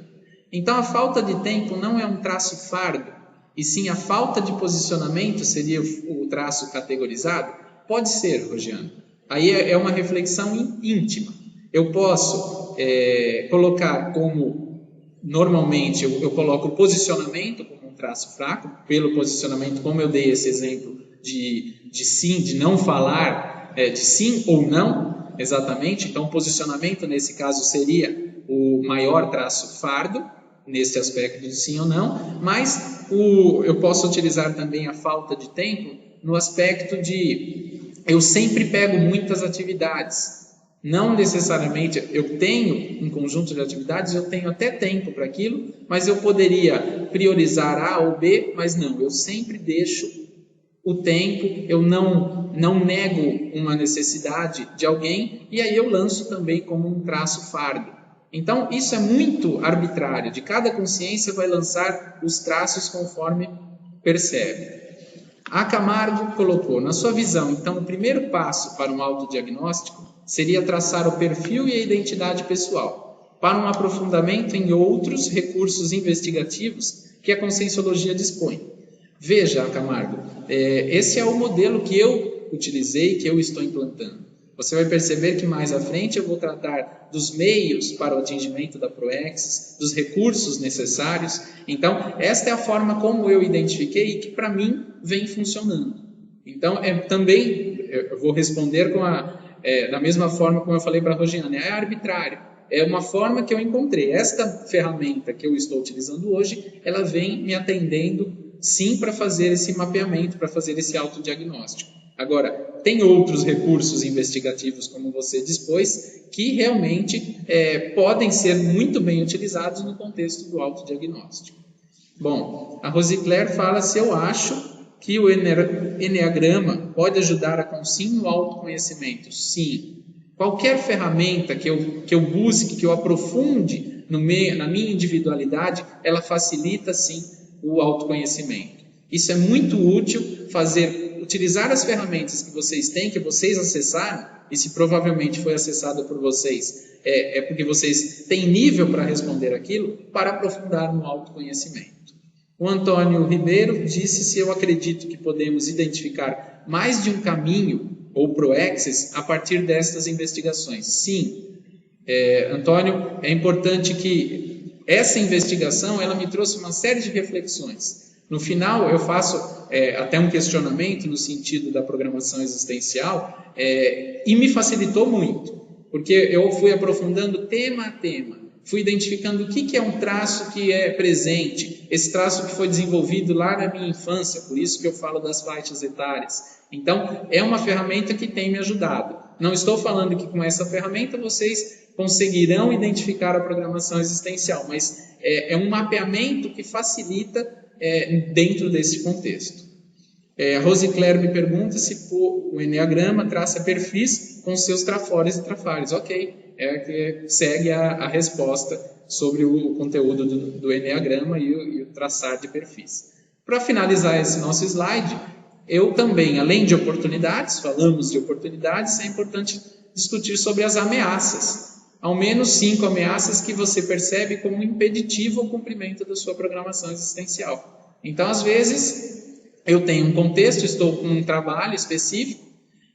Então, a falta de tempo não é um traço fardo, e sim a falta de posicionamento seria o traço categorizado? Pode ser, Rogiano. Aí é uma reflexão íntima. Eu posso colocar como, normalmente, eu coloco o posicionamento como um traço fraco, pelo posicionamento, como eu dei esse exemplo de sim, de não falar, de sim ou não, exatamente. Então, o posicionamento, nesse caso, seria o maior traço fardo, nesse aspecto de sim ou não, mas eu posso utilizar também a falta de tempo no aspecto de eu sempre pego muitas atividades. Não necessariamente eu tenho um conjunto de atividades, eu tenho até tempo para aquilo, mas eu poderia priorizar A ou B, mas não, eu sempre deixo o tempo, eu não nego uma necessidade de alguém, e aí eu lanço também como um traço fardo. Então, isso é muito arbitrário, de cada consciência vai lançar os traços conforme percebe. A Camargo colocou, na sua visão, então, o primeiro passo para um autodiagnóstico seria traçar o perfil e a identidade pessoal, para um aprofundamento em outros recursos investigativos que a Conscienciologia dispõe. Veja, Camargo, esse é o modelo que eu utilizei, que eu estou implantando. Você vai perceber que mais à frente eu vou tratar dos meios para o atingimento da Proexis, dos recursos necessários. Então, esta é a forma como eu identifiquei e que para mim vem funcionando. Então, também eu vou responder da mesma forma como eu falei para a Rogiane, é arbitrário. É uma forma que eu encontrei. Esta ferramenta que eu estou utilizando hoje, ela vem me atendendo sim para fazer esse mapeamento, para fazer esse autodiagnóstico. Agora, tem outros recursos investigativos, como você dispôs, que realmente podem ser muito bem utilizados no contexto do autodiagnóstico. Bom, a Rosicler fala se eu acho que o Enneagrama pode ajudar a Consciem no autoconhecimento. Sim. Qualquer ferramenta que eu busque, que eu aprofunde na minha individualidade, ela facilita, sim, o autoconhecimento. Isso é muito útil, utilizar as ferramentas que vocês têm, que vocês acessaram, e se provavelmente foi acessado por vocês, é porque vocês têm nível para responder aquilo, para aprofundar no autoconhecimento. O Antônio Ribeiro disse se eu acredito que podemos identificar mais de um caminho ou Proexis a partir destas investigações. Sim, Antônio, é importante que essa investigação ela me trouxe uma série de reflexões. No final, eu faço até um questionamento no sentido da programação existencial e me facilitou muito, porque eu fui aprofundando tema a tema, fui identificando o que é um traço que é presente, esse traço que foi desenvolvido lá na minha infância, por isso que eu falo das faixas etárias. Então, é uma ferramenta que tem me ajudado. Não estou falando que com essa ferramenta vocês conseguirão identificar a programação existencial, mas é um mapeamento que facilita dentro desse contexto. A Rosicler me pergunta se o Enneagrama traça perfis com seus trafores e trafares. Ok, que segue a resposta sobre o conteúdo do Enneagrama e o traçar de perfis. Para finalizar esse nosso slide, eu também, além de oportunidades, falamos de oportunidades, é importante discutir sobre as ameaças. Ao menos 5 ameaças que você percebe como impeditivo ao cumprimento da sua programação existencial. Então, às vezes, eu tenho um contexto, estou com um trabalho específico,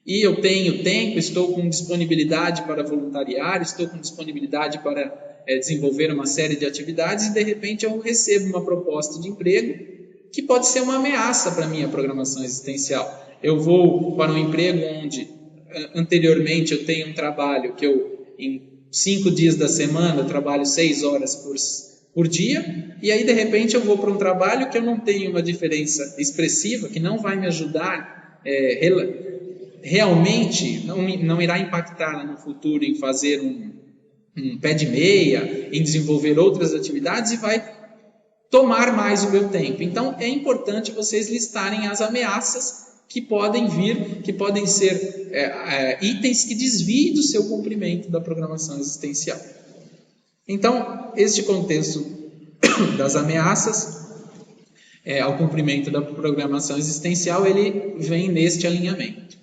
e eu tenho tempo, estou com disponibilidade para voluntariar, estou com disponibilidade para desenvolver uma série de atividades, e de repente eu recebo uma proposta de emprego que pode ser uma ameaça para a minha programação existencial. Eu vou para um emprego onde anteriormente eu tenho um trabalho que em 5 dias da semana eu trabalho 6 horas por dia, e aí de repente eu vou para um trabalho que eu não tenho uma diferença expressiva, que não vai me ajudar realmente, não irá impactar no futuro em fazer um pé de meia, em desenvolver outras atividades, e vai tomar mais o meu tempo. Então é importante vocês listarem as ameaças que podem vir, que podem ser itens que desviem do seu cumprimento da programação existencial. Então, este contexto das ameaças ao cumprimento da programação existencial, ele vem neste alinhamento.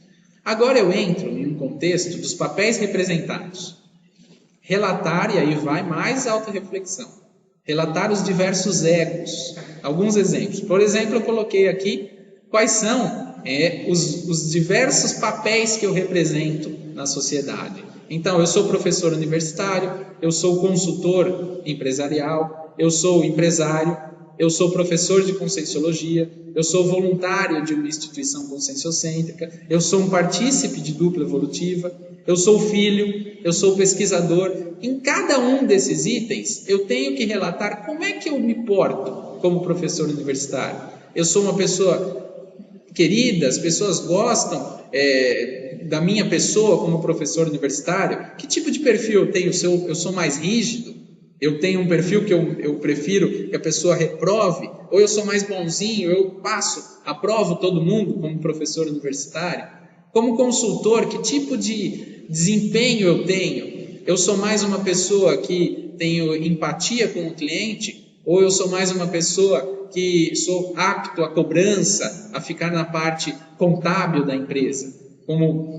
Agora eu entro em um contexto dos papéis representados. Relatar, e aí vai mais autorreflexão. Relatar os diversos egos. Alguns exemplos. Por exemplo, eu coloquei aqui quais são os diversos papéis que eu represento na sociedade. Então, eu sou professor universitário, eu sou consultor empresarial, eu sou empresário, eu sou professor de Conscienciologia, eu sou voluntário de uma instituição conscienciocêntrica, eu sou um partícipe de dupla evolutiva, eu sou filho, eu sou pesquisador. Em cada um desses itens, eu tenho que relatar como é que eu me porto como professor universitário. Eu sou uma pessoa querida, as pessoas gostam da minha pessoa como professor universitário? Que tipo de perfil eu tenho? Eu sou mais rígido? Eu tenho um perfil que eu prefiro que a pessoa reprove? Ou eu sou mais bonzinho, eu aprovo todo mundo como professor universitário? Como consultor, que tipo de desempenho eu tenho? Eu sou mais uma pessoa que tenho empatia com o cliente? Ou eu sou mais uma pessoa que sou apto à cobrança, a ficar na parte contábil da empresa,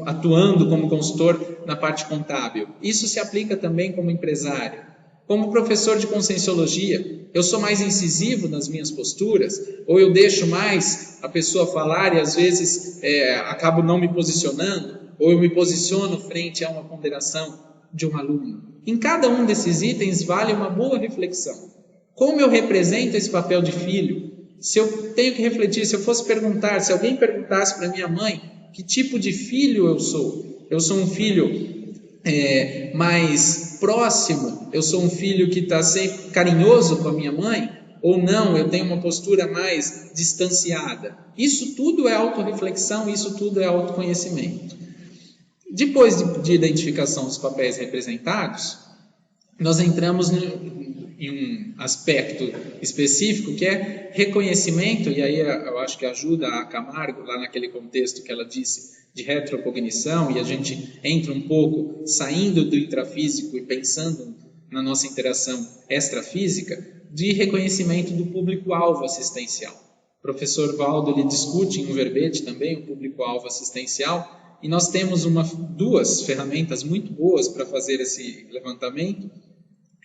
atuando como consultor na parte contábil? Isso se aplica também como empresário. Como professor de conscienciologia, eu sou mais incisivo nas minhas posturas? Ou eu deixo mais a pessoa falar e às vezes acabo não me posicionando? Ou eu me posiciono frente a uma ponderação de um aluno? Em cada um desses itens vale uma boa reflexão. Como eu represento esse papel de filho? Se eu tenho que refletir, se eu fosse perguntar, se alguém perguntasse para minha mãe que tipo de filho eu sou um filho mais próximo, eu sou um filho que está sempre carinhoso com a minha mãe, ou não, eu tenho uma postura mais distanciada. Isso tudo é autorreflexão, isso tudo é autoconhecimento. Depois de identificação dos papéis representados, nós entramos em um aspecto específico que é reconhecimento, e aí eu acho que ajuda a Camargo, lá naquele contexto que ela disse de retrocognição, e a gente entra um pouco saindo do intrafísico e pensando na nossa interação extrafísica, de reconhecimento do público-alvo assistencial. O professor Valdo ele discute em um verbete também o público-alvo assistencial, e nós temos duas ferramentas muito boas para fazer esse levantamento,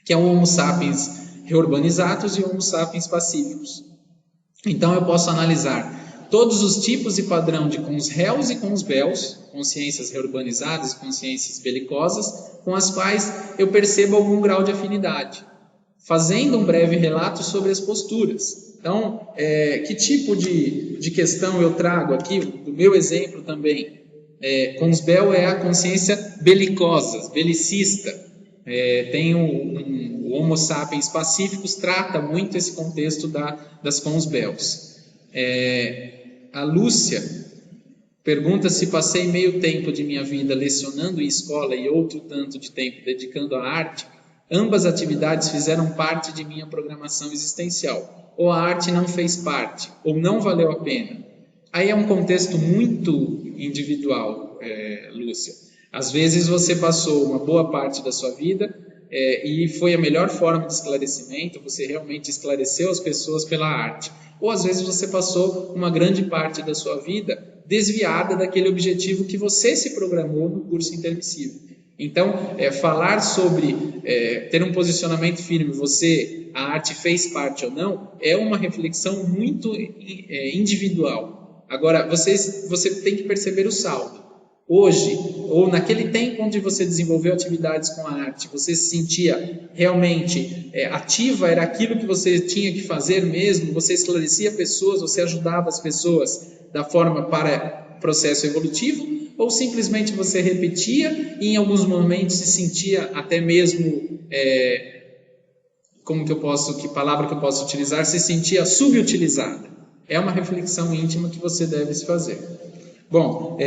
que é o Homo sapiens reurbanizatus e o Homo sapiens pacíficos. Então eu posso analisar todos os tipos e padrão com os réus e com os belos, consciências reurbanizadas, consciências belicosas, com as quais eu percebo algum grau de afinidade, fazendo um breve relato sobre as posturas. Então, que tipo de questão eu trago aqui, do meu exemplo também, com os bel é a consciência belicosa, belicista. Tem o Homo sapiens pacíficos trata muito esse contexto das cons bels. A Lúcia pergunta se passei meio tempo de minha vida lecionando em escola e outro tanto de tempo dedicando à arte, ambas atividades fizeram parte de minha programação existencial, ou a arte não fez parte, ou não valeu a pena. Aí é um contexto muito individual, Lúcia. Às vezes você passou uma boa parte da sua vida e foi a melhor forma de esclarecimento, você realmente esclareceu as pessoas pela arte. Ou às vezes você passou uma grande parte da sua vida desviada daquele objetivo que você se programou no curso intermissivo. Então, falar sobre ter um posicionamento firme, a arte fez parte ou não, é uma reflexão muito individual. Agora, você tem que perceber o saldo. Hoje, ou naquele tempo onde você desenvolveu atividades com a arte, você se sentia realmente ativa, era aquilo que você tinha que fazer mesmo, você esclarecia pessoas, você ajudava as pessoas da forma para processo evolutivo, ou simplesmente você repetia e em alguns momentos se sentia até mesmo, que palavra que eu posso utilizar, se sentia subutilizada. É uma reflexão íntima que você deve se fazer. Bom,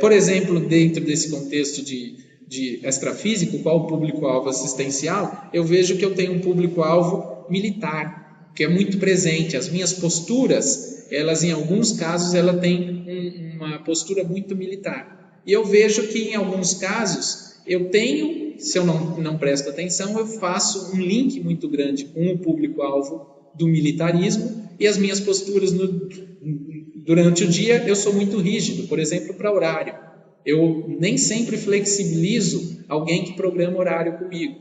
por exemplo, dentro desse contexto de extrafísico, qual o público-alvo assistencial, eu vejo que eu tenho um público-alvo militar, que é muito presente. As minhas posturas, elas em alguns casos, ela tem uma postura muito militar. E eu vejo que em alguns casos, eu tenho, se eu não presto atenção, eu faço um link muito grande com o público-alvo do militarismo e as minhas posturas durante o dia eu sou muito rígido, por exemplo, para horário. Eu nem sempre flexibilizo alguém que programa horário comigo.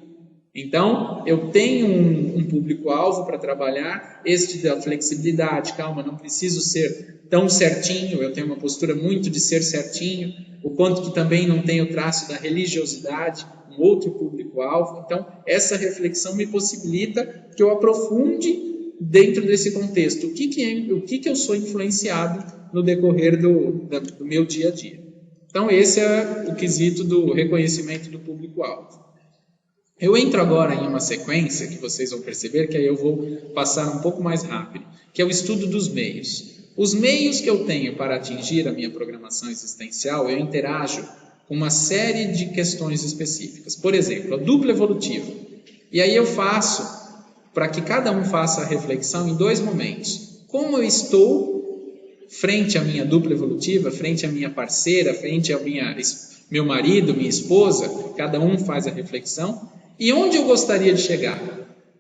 Então, eu tenho um público-alvo para trabalhar, este da flexibilidade, calma, não preciso ser tão certinho, eu tenho uma postura muito de ser certinho, o quanto que também não tenho o traço da religiosidade, um outro público-alvo. Então, essa reflexão me possibilita que eu aprofunde dentro desse contexto, o que eu sou influenciado no decorrer do meu dia a dia. Então, esse é o quesito do reconhecimento do público-alvo. Eu entro agora em uma sequência que vocês vão perceber, que aí eu vou passar um pouco mais rápido, que é o estudo dos meios. Os meios que eu tenho para atingir a minha programação existencial, eu interajo com uma série de questões específicas. Por exemplo, a dupla evolutiva. E aí eu faço, para que cada um faça a reflexão em 2 momentos. Como eu estou frente à minha dupla evolutiva, frente à minha parceira, frente ao meu marido, minha esposa, cada um faz a reflexão. E onde eu gostaria de chegar?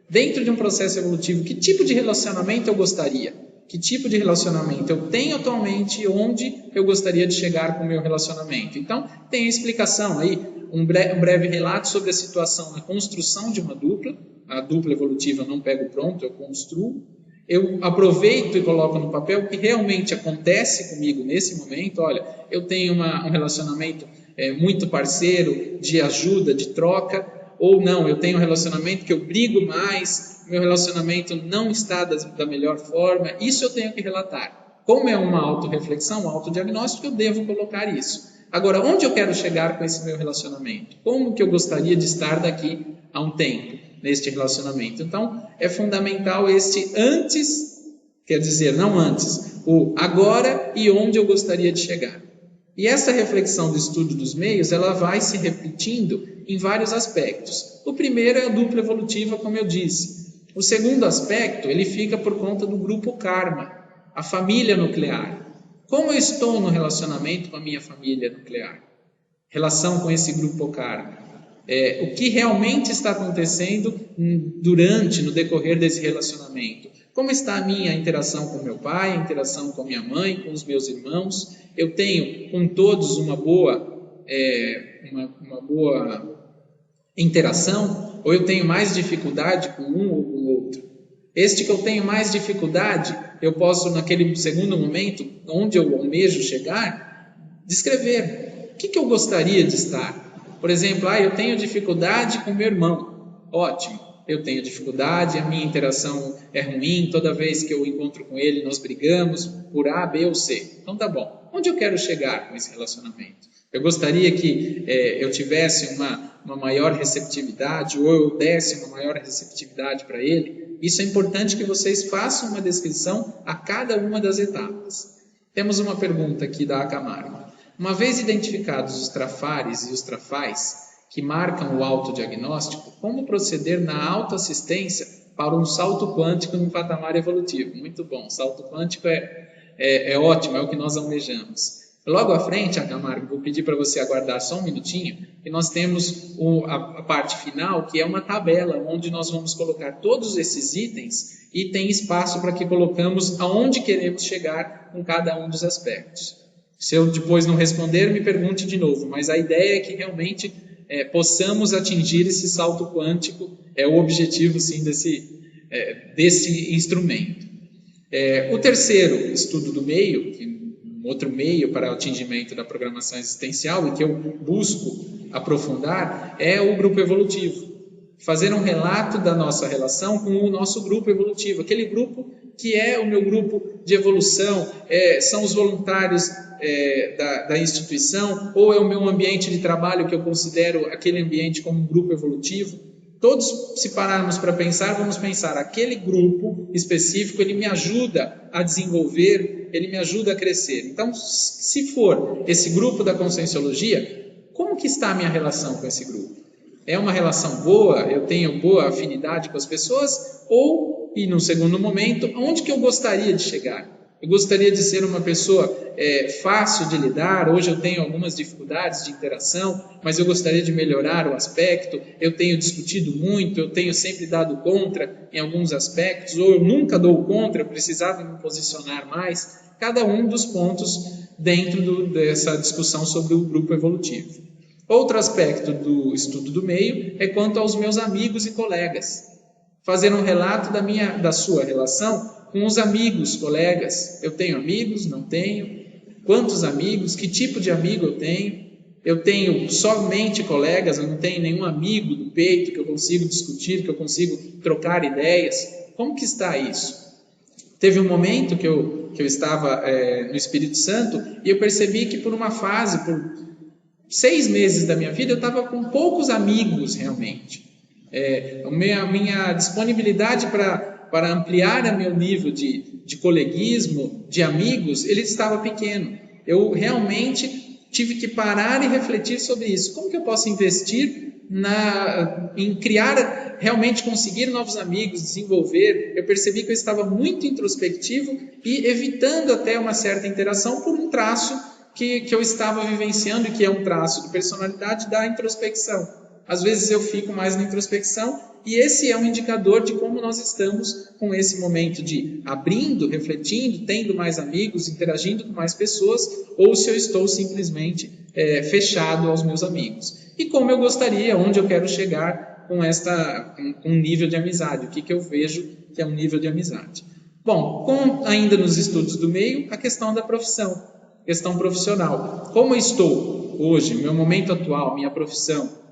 Dentro de um processo evolutivo, que tipo de relacionamento eu gostaria? Que tipo de relacionamento eu tenho atualmente e onde eu gostaria de chegar com o meu relacionamento? Então, tem a explicação aí, um breve relato sobre a situação na construção de uma dupla. A dupla evolutiva eu não pego pronto, eu construo. Eu aproveito e coloco no papel o que realmente acontece comigo nesse momento. Olha, eu tenho um relacionamento muito parceiro, de ajuda, de troca, ou não, eu tenho um relacionamento que eu brigo mais, meu relacionamento não está da melhor forma. Isso eu tenho que relatar. Como é uma autorreflexão, um autodiagnóstico, eu devo colocar isso. Agora, onde eu quero chegar com esse meu relacionamento? Como que eu gostaria de estar daqui a um tempo neste relacionamento? Então, é fundamental este antes, quer dizer, não antes, o agora e onde eu gostaria de chegar. E essa reflexão do estudo dos meios, ela vai se repetindo em vários aspectos. O primeiro é a dupla evolutiva, como eu disse. O segundo aspecto, ele fica por conta do grupo karma, a família nuclear. Como eu estou no relacionamento com a minha família nuclear? Relação com esse grupo karma. O que realmente está acontecendo no decorrer desse relacionamento? Como está a minha interação com meu pai, a interação com minha mãe, com os meus irmãos? Eu tenho com todos uma boa interação? Ou eu tenho mais dificuldade com um ou com o outro? Este que eu tenho mais dificuldade, eu posso, naquele segundo momento, onde eu almejo chegar, descrever o que eu gostaria de estar. Por exemplo, eu tenho dificuldade com meu irmão. Ótimo, eu tenho dificuldade, a minha interação é ruim, toda vez que eu encontro com ele nós brigamos por A, B ou C. Então tá bom, onde eu quero chegar com esse relacionamento? Eu gostaria que eu tivesse uma maior receptividade, ou eu desse uma maior receptividade para ele. Isso é importante que vocês façam uma descrição a cada uma das etapas. Temos uma pergunta aqui da Camargo. Uma vez identificados os trafares e os trafais que marcam o autodiagnóstico, como proceder na autoassistência para um salto quântico no patamar evolutivo? Muito bom, salto quântico é ótimo, é o que nós almejamos. Logo à frente, Camargo, vou pedir para você aguardar só um minutinho, e nós temos a parte final, que é uma tabela, onde nós vamos colocar todos esses itens e tem espaço para que colocamos aonde queremos chegar com cada um dos aspectos. Se eu depois não responder, me pergunte de novo, mas a ideia é que realmente possamos atingir esse salto quântico, é o objetivo sim desse instrumento. O terceiro estudo do meio, um outro meio para o atingimento da programação existencial e que eu busco aprofundar, é o grupo evolutivo. Fazer um relato da nossa relação com o nosso grupo evolutivo, aquele grupo que é o meu grupo de evolução, são os voluntários da instituição, ou é o meu ambiente de trabalho que eu considero aquele ambiente como um grupo evolutivo. Todos, se pararmos para pensar, vamos pensar, aquele grupo específico, ele me ajuda a desenvolver, ele me ajuda a crescer. Então, se for esse grupo da Conscienciologia, como que está a minha relação com esse grupo? É uma relação boa? Eu tenho boa afinidade com as pessoas? Ou, e no segundo momento, onde que eu gostaria de chegar? Eu gostaria de ser uma pessoa fácil de lidar. Hoje eu tenho algumas dificuldades de interação, mas eu gostaria de melhorar o aspecto. Eu tenho discutido muito, eu tenho sempre dado contra em alguns aspectos, ou eu nunca dou contra, eu precisava me posicionar mais. Cada um dos pontos dentro dessa discussão sobre o grupo evolutivo. Outro aspecto do estudo do meio é quanto aos meus amigos e colegas. Fazer um relato da sua relação com os amigos, colegas. Eu tenho amigos? Não tenho? Quantos amigos? Que tipo de amigo eu tenho? Eu tenho somente colegas, eu não tenho nenhum amigo do peito que eu consigo discutir, que eu consigo trocar ideias. Como que está isso? Teve um momento que eu estava no Espírito Santo e eu percebi que por uma fase, por 6 meses da minha vida, eu estava com poucos amigos realmente. A minha disponibilidade para para ampliar o meu nível de coleguismo, de amigos, ele estava pequeno. Eu realmente tive que parar e refletir sobre isso. Como que eu posso investir em criar, realmente conseguir novos amigos, desenvolver? Eu percebi que eu estava muito introspectivo e evitando até uma certa interação por um traço que eu estava vivenciando e que é um traço de personalidade da introspecção. Às vezes eu fico mais na introspecção e esse é um indicador de como nós estamos com esse momento de abrindo, refletindo, tendo mais amigos, interagindo com mais pessoas, ou se eu estou simplesmente fechado aos meus amigos. E como eu gostaria, onde eu quero chegar com um nível de amizade, o que eu vejo que é um nível de amizade. Bom, ainda nos estudos do meio, a questão da profissão, questão profissional. Como eu estou hoje, meu momento atual, minha profissão,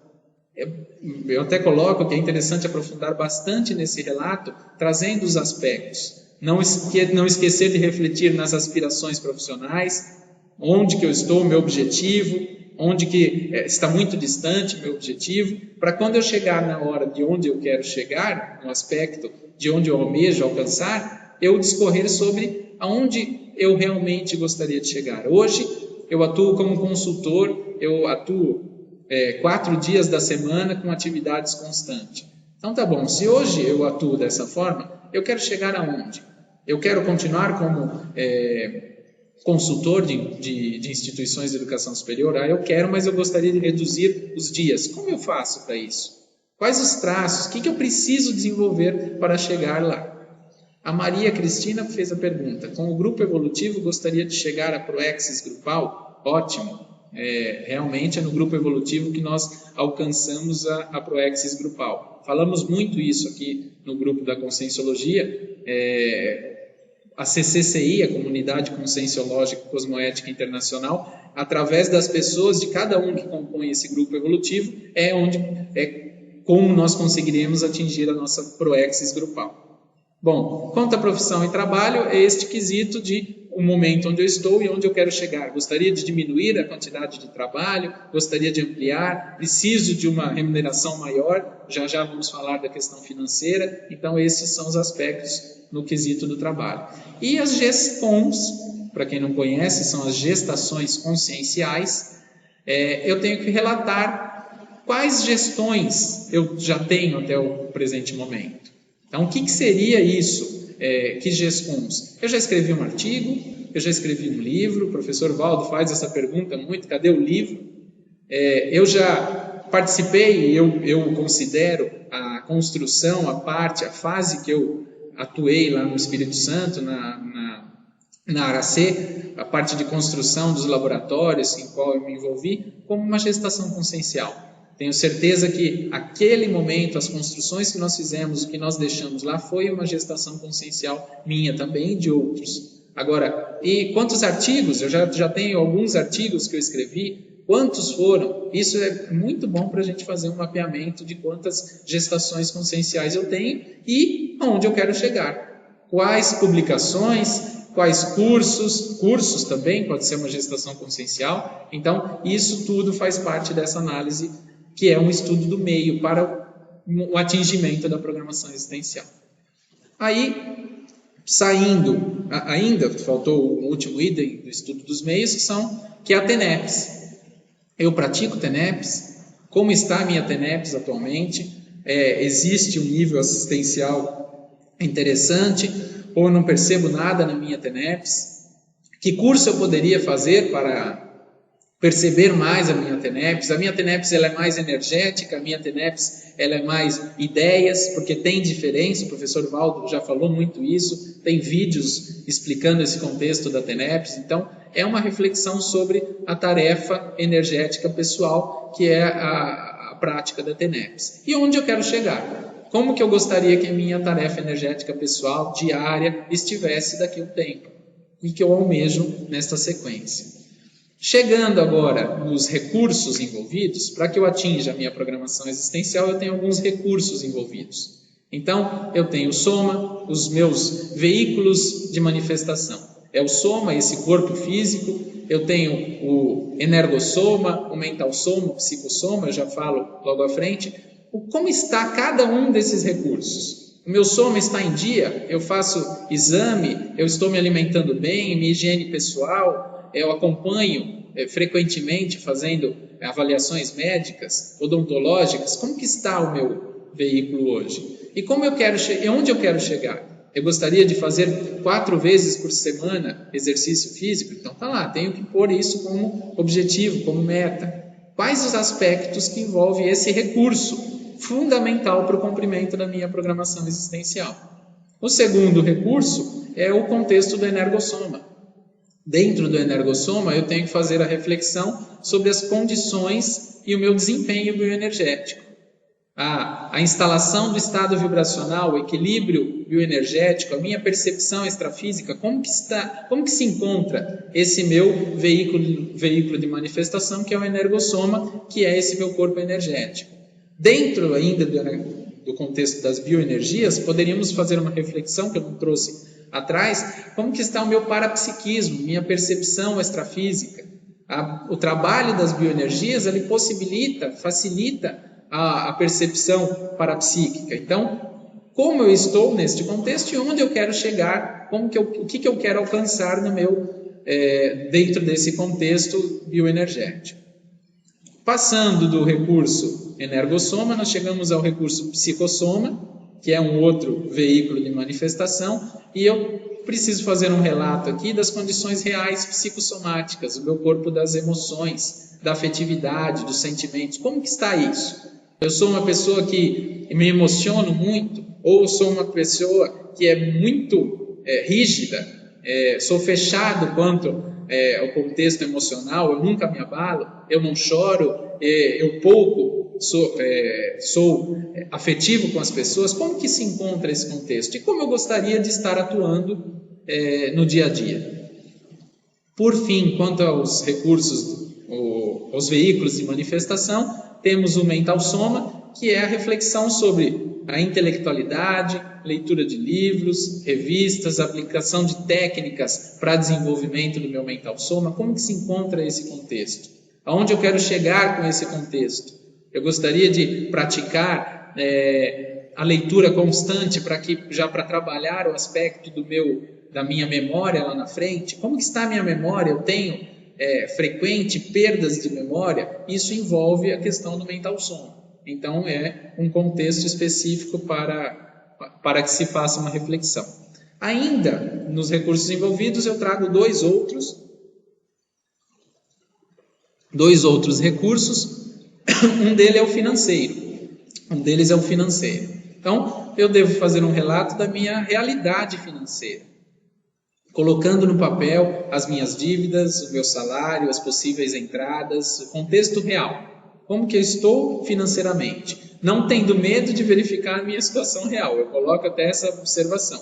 eu até coloco que é interessante aprofundar bastante nesse relato, trazendo os aspectos. Não esquecer de refletir nas aspirações profissionais, onde que eu estou, meu objetivo, onde que está muito distante meu objetivo, para quando eu chegar na hora de onde eu quero chegar, no aspecto de onde eu almejo alcançar, eu discorrer sobre aonde eu realmente gostaria de chegar. Hoje, eu atuo como consultor, eu atuo 4 dias da semana com atividades constantes. Então tá bom, se hoje eu atuo dessa forma, eu quero chegar aonde? Eu quero continuar como consultor de instituições de educação superior? Eu quero, mas eu gostaria de reduzir os dias. Como eu faço para isso? Quais os traços? O que eu preciso desenvolver para chegar lá? A Maria Cristina fez a pergunta: com o grupo evolutivo gostaria de chegar à Proexis grupal? Ótimo! Realmente é no grupo evolutivo que nós alcançamos a Proexis grupal. Falamos muito isso aqui no grupo da Conscienciologia. A CCCI, a Comunidade Conscienciológica Cosmoética Internacional, através das pessoas, de cada um que compõe esse grupo evolutivo, como nós conseguiremos atingir a nossa Proexis grupal. Bom, quanto à profissão e trabalho, é este quesito de o momento onde eu estou e onde eu quero chegar. Gostaria de diminuir a quantidade de trabalho, gostaria de ampliar, preciso de uma remuneração maior, já vamos falar da questão financeira, então esses são os aspectos no quesito do trabalho. E as GESCONs, para quem não conhece, são as gestações conscienciais. Eu tenho que relatar quais gestões eu já tenho até o presente momento. Então, o que seria isso? Que GESCONs? Eu já escrevi um artigo, eu já escrevi um livro, o professor Valdo faz essa pergunta muito, cadê o livro? Eu já participei, eu considero a construção, a fase que eu atuei lá no Espírito Santo, na Aracê, a parte de construção dos laboratórios em qual eu me envolvi, como uma gestação consciencial. Tenho certeza que aquele momento, as construções que nós fizemos, o que nós deixamos lá, foi uma gestação consciencial minha também e de outros. Agora, e quantos artigos? Eu já tenho alguns artigos que eu escrevi. Quantos foram? Isso é muito bom para a gente fazer um mapeamento de quantas gestações conscienciais eu tenho e aonde eu quero chegar. Quais publicações, quais cursos também, pode ser uma gestação consciencial. Então, isso tudo faz parte dessa análise, que é um estudo do meio para o atingimento da programação existencial. Aí, saindo, ainda faltou o último item do estudo dos meios, que é a TENEPS. Eu pratico TENEPS. Como está a minha TENEPS atualmente? Existe um nível assistencial interessante ou não percebo nada na minha TENEPS? Que curso eu poderia fazer para perceber mais a minha TENEPS? A minha TENEPS ela é mais energética, a minha TENEPS ela é mais ideias, porque tem diferença, o professor Valdo já falou muito isso, tem vídeos explicando esse contexto da TENEPS, então é uma reflexão sobre a tarefa energética pessoal, que é a prática da TENEPS. E onde eu quero chegar? Como que eu gostaria que a minha tarefa energética pessoal, diária, estivesse daqui a um tempo? E que eu almejo nesta sequência. Chegando agora nos recursos envolvidos, para que eu atinja a minha programação existencial, eu tenho alguns recursos envolvidos. Então, eu tenho o soma, os meus veículos de manifestação. É o soma, esse corpo físico, eu tenho o energossoma, o mental soma, o psicossoma, eu já falo logo à frente. Como está cada um desses recursos? O meu soma está em dia? Eu faço exame? Eu estou me alimentando bem? Minha higiene pessoal? Eu acompanho frequentemente fazendo avaliações médicas, odontológicas? Como que está o meu veículo hoje? E onde eu quero chegar? Eu gostaria de fazer 4 vezes por semana exercício físico? Então tá lá, tenho que pôr isso como objetivo, como meta. Quais os aspectos que envolvem esse recurso fundamental para o cumprimento da minha programação existencial? O segundo recurso é o contexto do energossoma. Dentro do energossoma, eu tenho que fazer a reflexão sobre as condições e o meu desempenho bioenergético. A instalação do estado vibracional, o equilíbrio bioenergético, a minha percepção extrafísica, como que se encontra esse meu veículo de manifestação, que é o energossoma, que é esse meu corpo energético. Dentro ainda do contexto das bioenergias, poderíamos fazer uma reflexão que eu não trouxe atrás, como que está o meu parapsiquismo, minha percepção extrafísica. O trabalho das bioenergias, ele facilita a percepção parapsíquica. Então, como eu estou neste contexto e onde eu quero chegar, o que eu quero alcançar dentro desse contexto bioenergético. Passando do recurso energossoma, nós chegamos ao recurso psicossoma, que é um outro veículo de manifestação, e eu preciso fazer um relato aqui das condições reais psicossomáticas, o meu corpo das emoções, da afetividade, dos sentimentos. Como que está isso? Eu sou uma pessoa que me emociono muito, ou sou uma pessoa que é muito rígida, sou fechado quanto ao contexto emocional, eu nunca me abalo, eu não choro, eu pouco sou afetivo com as pessoas. Como que se encontra esse contexto? E como eu gostaria de estar atuando no dia a dia? Por fim, quanto aos recursos, aos veículos de manifestação, temos o mental soma, que é a reflexão sobre a intelectualidade, leitura de livros, revistas, aplicação de técnicas para desenvolvimento do meu mental soma. Como que se encontra esse contexto? Aonde eu quero chegar com esse contexto? Eu gostaria de praticar a leitura constante para trabalhar o aspecto da minha memória lá na frente. Como que está a minha memória? Eu tenho frequente perdas de memória? Isso envolve a questão do mental soma. Então é um contexto específico para que se faça uma reflexão. Ainda nos recursos envolvidos eu trago dois outros recursos. Um deles é o financeiro. Então, eu devo fazer um relato da minha realidade financeira, colocando no papel as minhas dívidas, o meu salário, as possíveis entradas, o contexto real. Como que eu estou financeiramente? Não tendo medo de verificar a minha situação real. Eu coloco até essa observação.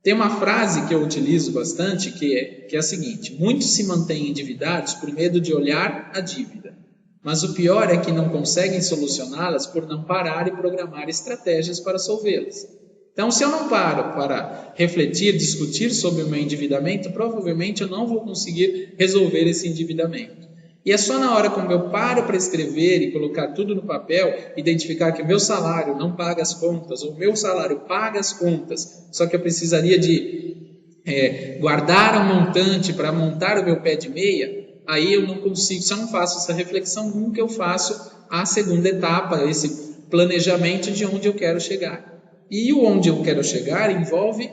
Tem uma frase que eu utilizo bastante, que é a seguinte: muitos se mantêm endividados por medo de olhar a dívida. Mas o pior é que não conseguem solucioná-las por não parar e programar estratégias para solvê-las. Então, se eu não paro para refletir, discutir sobre o meu endividamento, provavelmente eu não vou conseguir resolver esse endividamento. E é só na hora como eu paro para escrever e colocar tudo no papel, identificar que o meu salário não paga as contas, ou o meu salário paga as contas, só que eu precisaria de guardar um montante para montar o meu pé de meia, aí eu não consigo. Se eu não faço essa reflexão, nunca eu faço a segunda etapa, esse planejamento de onde eu quero chegar. E o onde eu quero chegar envolve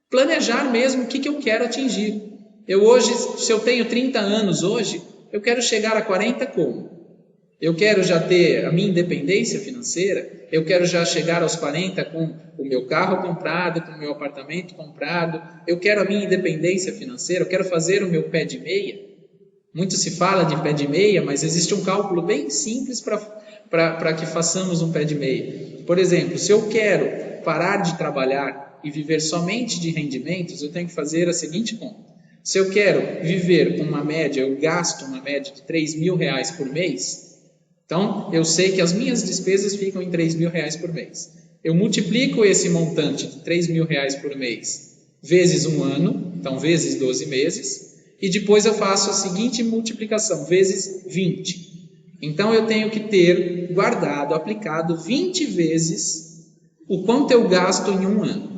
planejar mesmo o que eu quero atingir. Se eu tenho 30 anos hoje, eu quero chegar a 40 como? Eu quero já ter a minha independência financeira, eu quero já chegar aos 40 com o meu carro comprado, com o meu apartamento comprado, eu quero a minha independência financeira, eu quero fazer o meu pé de meia. Muito se fala de pé de meia, mas existe um cálculo bem simples para que façamos um pé de meia. Por exemplo, se eu quero parar de trabalhar e viver somente de rendimentos, eu tenho que fazer a seguinte conta. Se eu quero viver com uma média, eu gasto uma média de R$3.000 por mês, então eu sei que as minhas despesas ficam em R$3.000 por mês. Eu multiplico esse montante de R$3.000 por mês vezes um ano, então vezes 12 meses, e depois eu faço a seguinte multiplicação, vezes 20. Então eu tenho que ter guardado, aplicado 20 vezes o quanto eu gasto em um ano.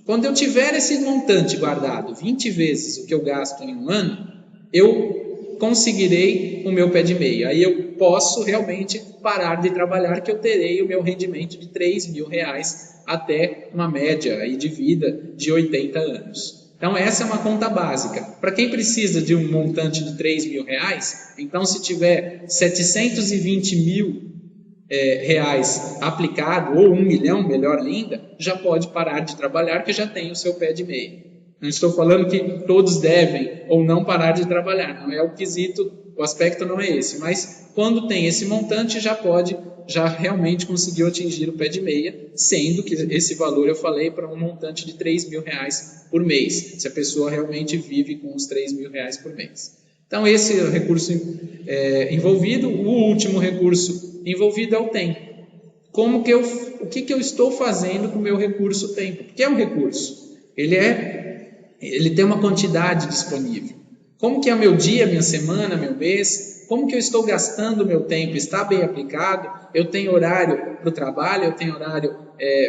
Quando eu tiver esse montante guardado 20 vezes o que eu gasto em um ano, eu conseguirei o meu pé de meia. Aí eu posso realmente parar de trabalhar, que eu terei o meu rendimento de R$3.000 até uma média aí de vida de 80 anos. Então essa é uma conta básica. Para quem precisa de um montante de R$3.000, então se tiver 720 mil reais aplicado, ou 1 milhão, melhor ainda, já pode parar de trabalhar, que já tem o seu pé de meia. Não estou falando que todos devem ou não parar de trabalhar, não é o quesito, o aspecto não é esse, mas quando tem esse montante já realmente conseguiu atingir o pé de meia, sendo que esse valor eu falei para um montante de R$3.000 por mês, se a pessoa realmente vive com os R$3.000 por mês. Então esse é o recurso envolvido. O último recurso envolvido é o tempo. O que eu estou fazendo com o meu recurso tempo? Porque é um recurso. Ele tem uma quantidade disponível. Como que é o meu dia, minha semana, meu mês? Como que eu estou gastando o meu tempo? Está bem aplicado? Eu tenho horário para o trabalho, eu tenho horário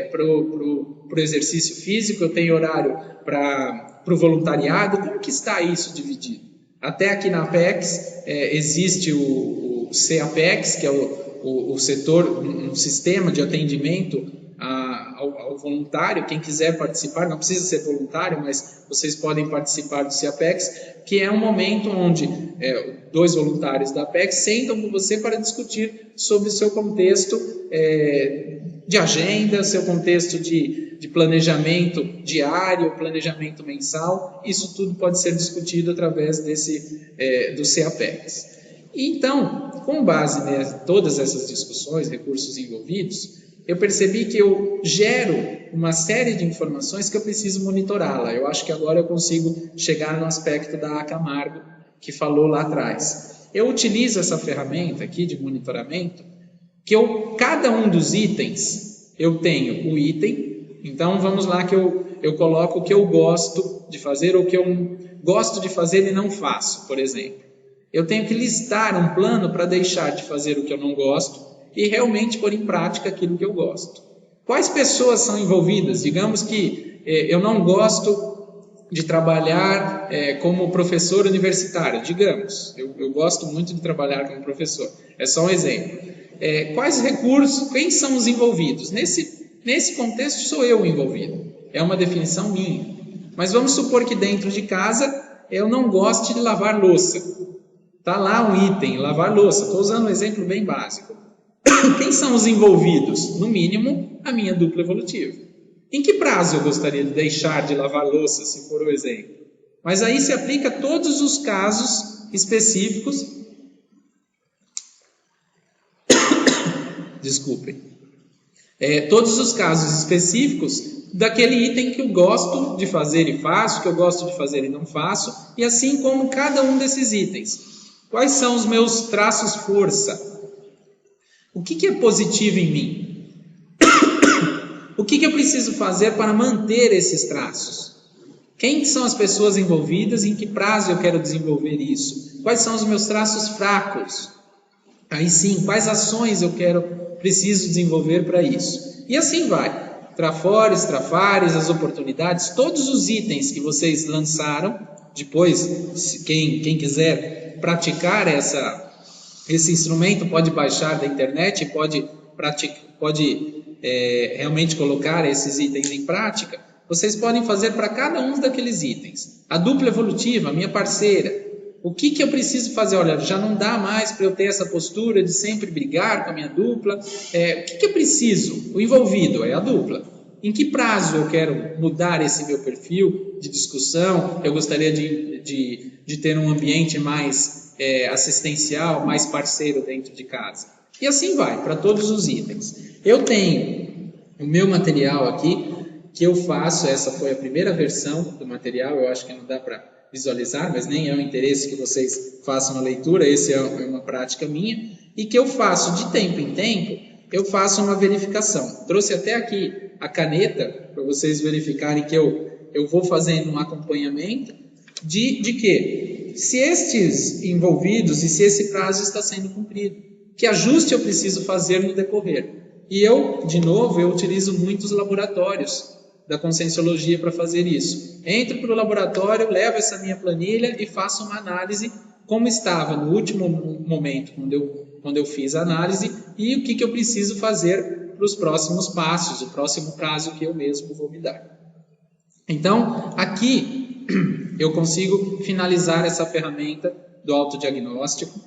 para o exercício físico, eu tenho horário para o voluntariado. Como que está isso dividido? Até aqui na Apex existe o CAPEX, que é o setor, um sistema de atendimento ao voluntário. Quem quiser participar, não precisa ser voluntário, mas vocês podem participar do CAPEX, que é um momento onde 2 voluntários da Apex sentam com você para discutir sobre o seu contexto de agenda, seu contexto de planejamento diário, planejamento mensal. Isso tudo pode ser discutido através do CAPEX. Então, com base em todas essas discussões, recursos envolvidos, eu percebi que eu gero uma série de informações que eu preciso monitorá-la. Eu acho que agora eu consigo chegar no aspecto da Camargo, que falou lá atrás. Eu utilizo essa ferramenta aqui de monitoramento, que cada um dos itens, eu tenho o item. Então, vamos lá que eu coloco o que eu gosto de fazer, ou o que eu gosto de fazer e não faço, por exemplo. Eu tenho que listar um plano para deixar de fazer o que eu não gosto e realmente pôr em prática aquilo que eu gosto. Quais pessoas são envolvidas? Digamos que eu não gosto de trabalhar como professor universitário, digamos. Eu gosto muito de trabalhar como professor. É só um exemplo. Quais recursos, quem são os envolvidos? Nesse contexto sou eu envolvido. É uma definição minha. Mas vamos supor que dentro de casa eu não goste de lavar louça. Está lá um item, lavar louça. Estou usando um exemplo bem básico. Quem são os envolvidos? No mínimo, a minha dupla evolutiva. Em que prazo eu gostaria de deixar de lavar louça, se for o exemplo? Mas aí se aplica a todos os casos específicos. Desculpem. Todos os casos específicos daquele item que eu gosto de fazer e faço, que eu gosto de fazer e não faço, e assim como cada um desses itens. Quais são os meus traços força? O que é positivo em mim? O que eu preciso fazer para manter esses traços? Quem são as pessoas envolvidas? Em que prazo eu quero desenvolver isso? Quais são os meus traços fracos? Aí sim, quais ações eu preciso desenvolver para isso? E assim vai. Trafores, trafares, as oportunidades, todos os itens que vocês lançaram. Depois, quem quiser praticar esse instrumento, pode baixar da internet, pode realmente colocar esses itens em prática. Vocês podem fazer para cada um daqueles itens. A dupla evolutiva, a minha parceira. O que eu preciso fazer? Olha, já não dá mais para eu ter essa postura de sempre brigar com a minha dupla. O que eu preciso? O envolvido é a dupla. Em que prazo eu quero mudar esse meu perfil de discussão? Eu gostaria de ter um ambiente mais assistencial, mais parceiro dentro de casa. E assim vai, para todos os itens. Eu tenho o meu material aqui, que eu faço, essa foi a primeira versão do material, eu acho que não dá para visualizar, mas nem é o interesse que vocês façam a leitura, essa é uma prática minha, e que eu faço de tempo em tempo, eu faço uma verificação. Trouxe até aqui a caneta, para vocês verificarem que eu vou fazendo um acompanhamento de que se estes envolvidos e se esse prazo está sendo cumprido, que ajuste eu preciso fazer no decorrer. E eu, de novo, eu utilizo muitos laboratórios da Conscienciologia para fazer isso. Entro para o laboratório, levo essa minha planilha e faço uma análise como estava no último momento, quando eu fiz a análise, e o que eu preciso fazer para os próximos passos, o próximo prazo que eu mesmo vou me dar. Então, aqui eu consigo finalizar essa ferramenta do autodiagnóstico.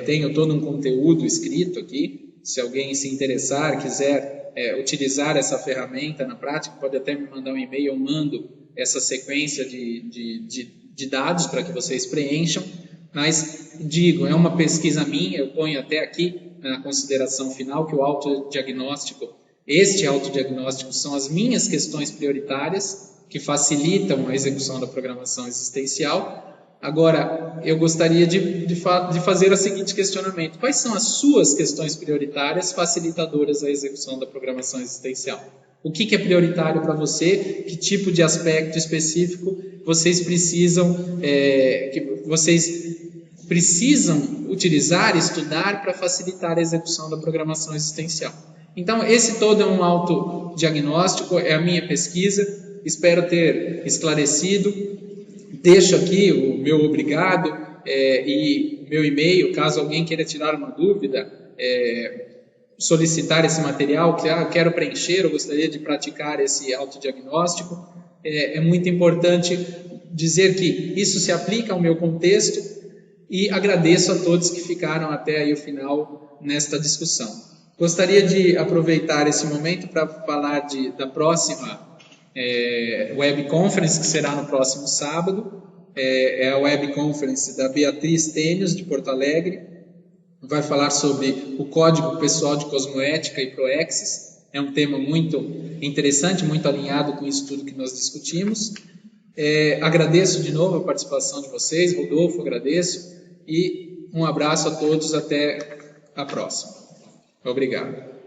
Tenho todo um conteúdo escrito aqui. Se alguém se interessar, quiser utilizar essa ferramenta na prática, pode até me mandar um e-mail, eu mando essa sequência de dados para que vocês preencham. Mas, digo, é uma pesquisa minha, eu ponho até aqui na consideração final que o autodiagnóstico, este autodiagnóstico são as minhas questões prioritárias que facilitam a execução da programação existencial. Agora, eu gostaria de fazer o seguinte questionamento: quais são as suas questões prioritárias facilitadoras à execução da programação existencial? O que é prioritário para você? Que tipo de aspecto específico vocês precisam utilizar, estudar para facilitar a execução da programação existencial? Então, esse todo é um autodiagnóstico, é a minha pesquisa. Espero ter esclarecido. Deixo aqui o meu obrigado e meu e-mail, caso alguém queira tirar uma dúvida, solicitar esse material, que quero preencher, eu gostaria de praticar esse autodiagnóstico. É muito importante dizer que isso se aplica ao meu contexto e agradeço a todos que ficaram até aí o final nesta discussão. Gostaria de aproveitar esse momento para falar da próxima web conference, que será no próximo sábado. É a web conference da Beatriz Tênios, de Porto Alegre. Vai falar sobre o Código Pessoal de Cosmoética e Proexis. É um tema muito interessante, muito alinhado com isso tudo que nós discutimos. Agradeço de novo a participação de vocês, Rodolfo, agradeço, e um abraço a todos, até a próxima. Obrigado.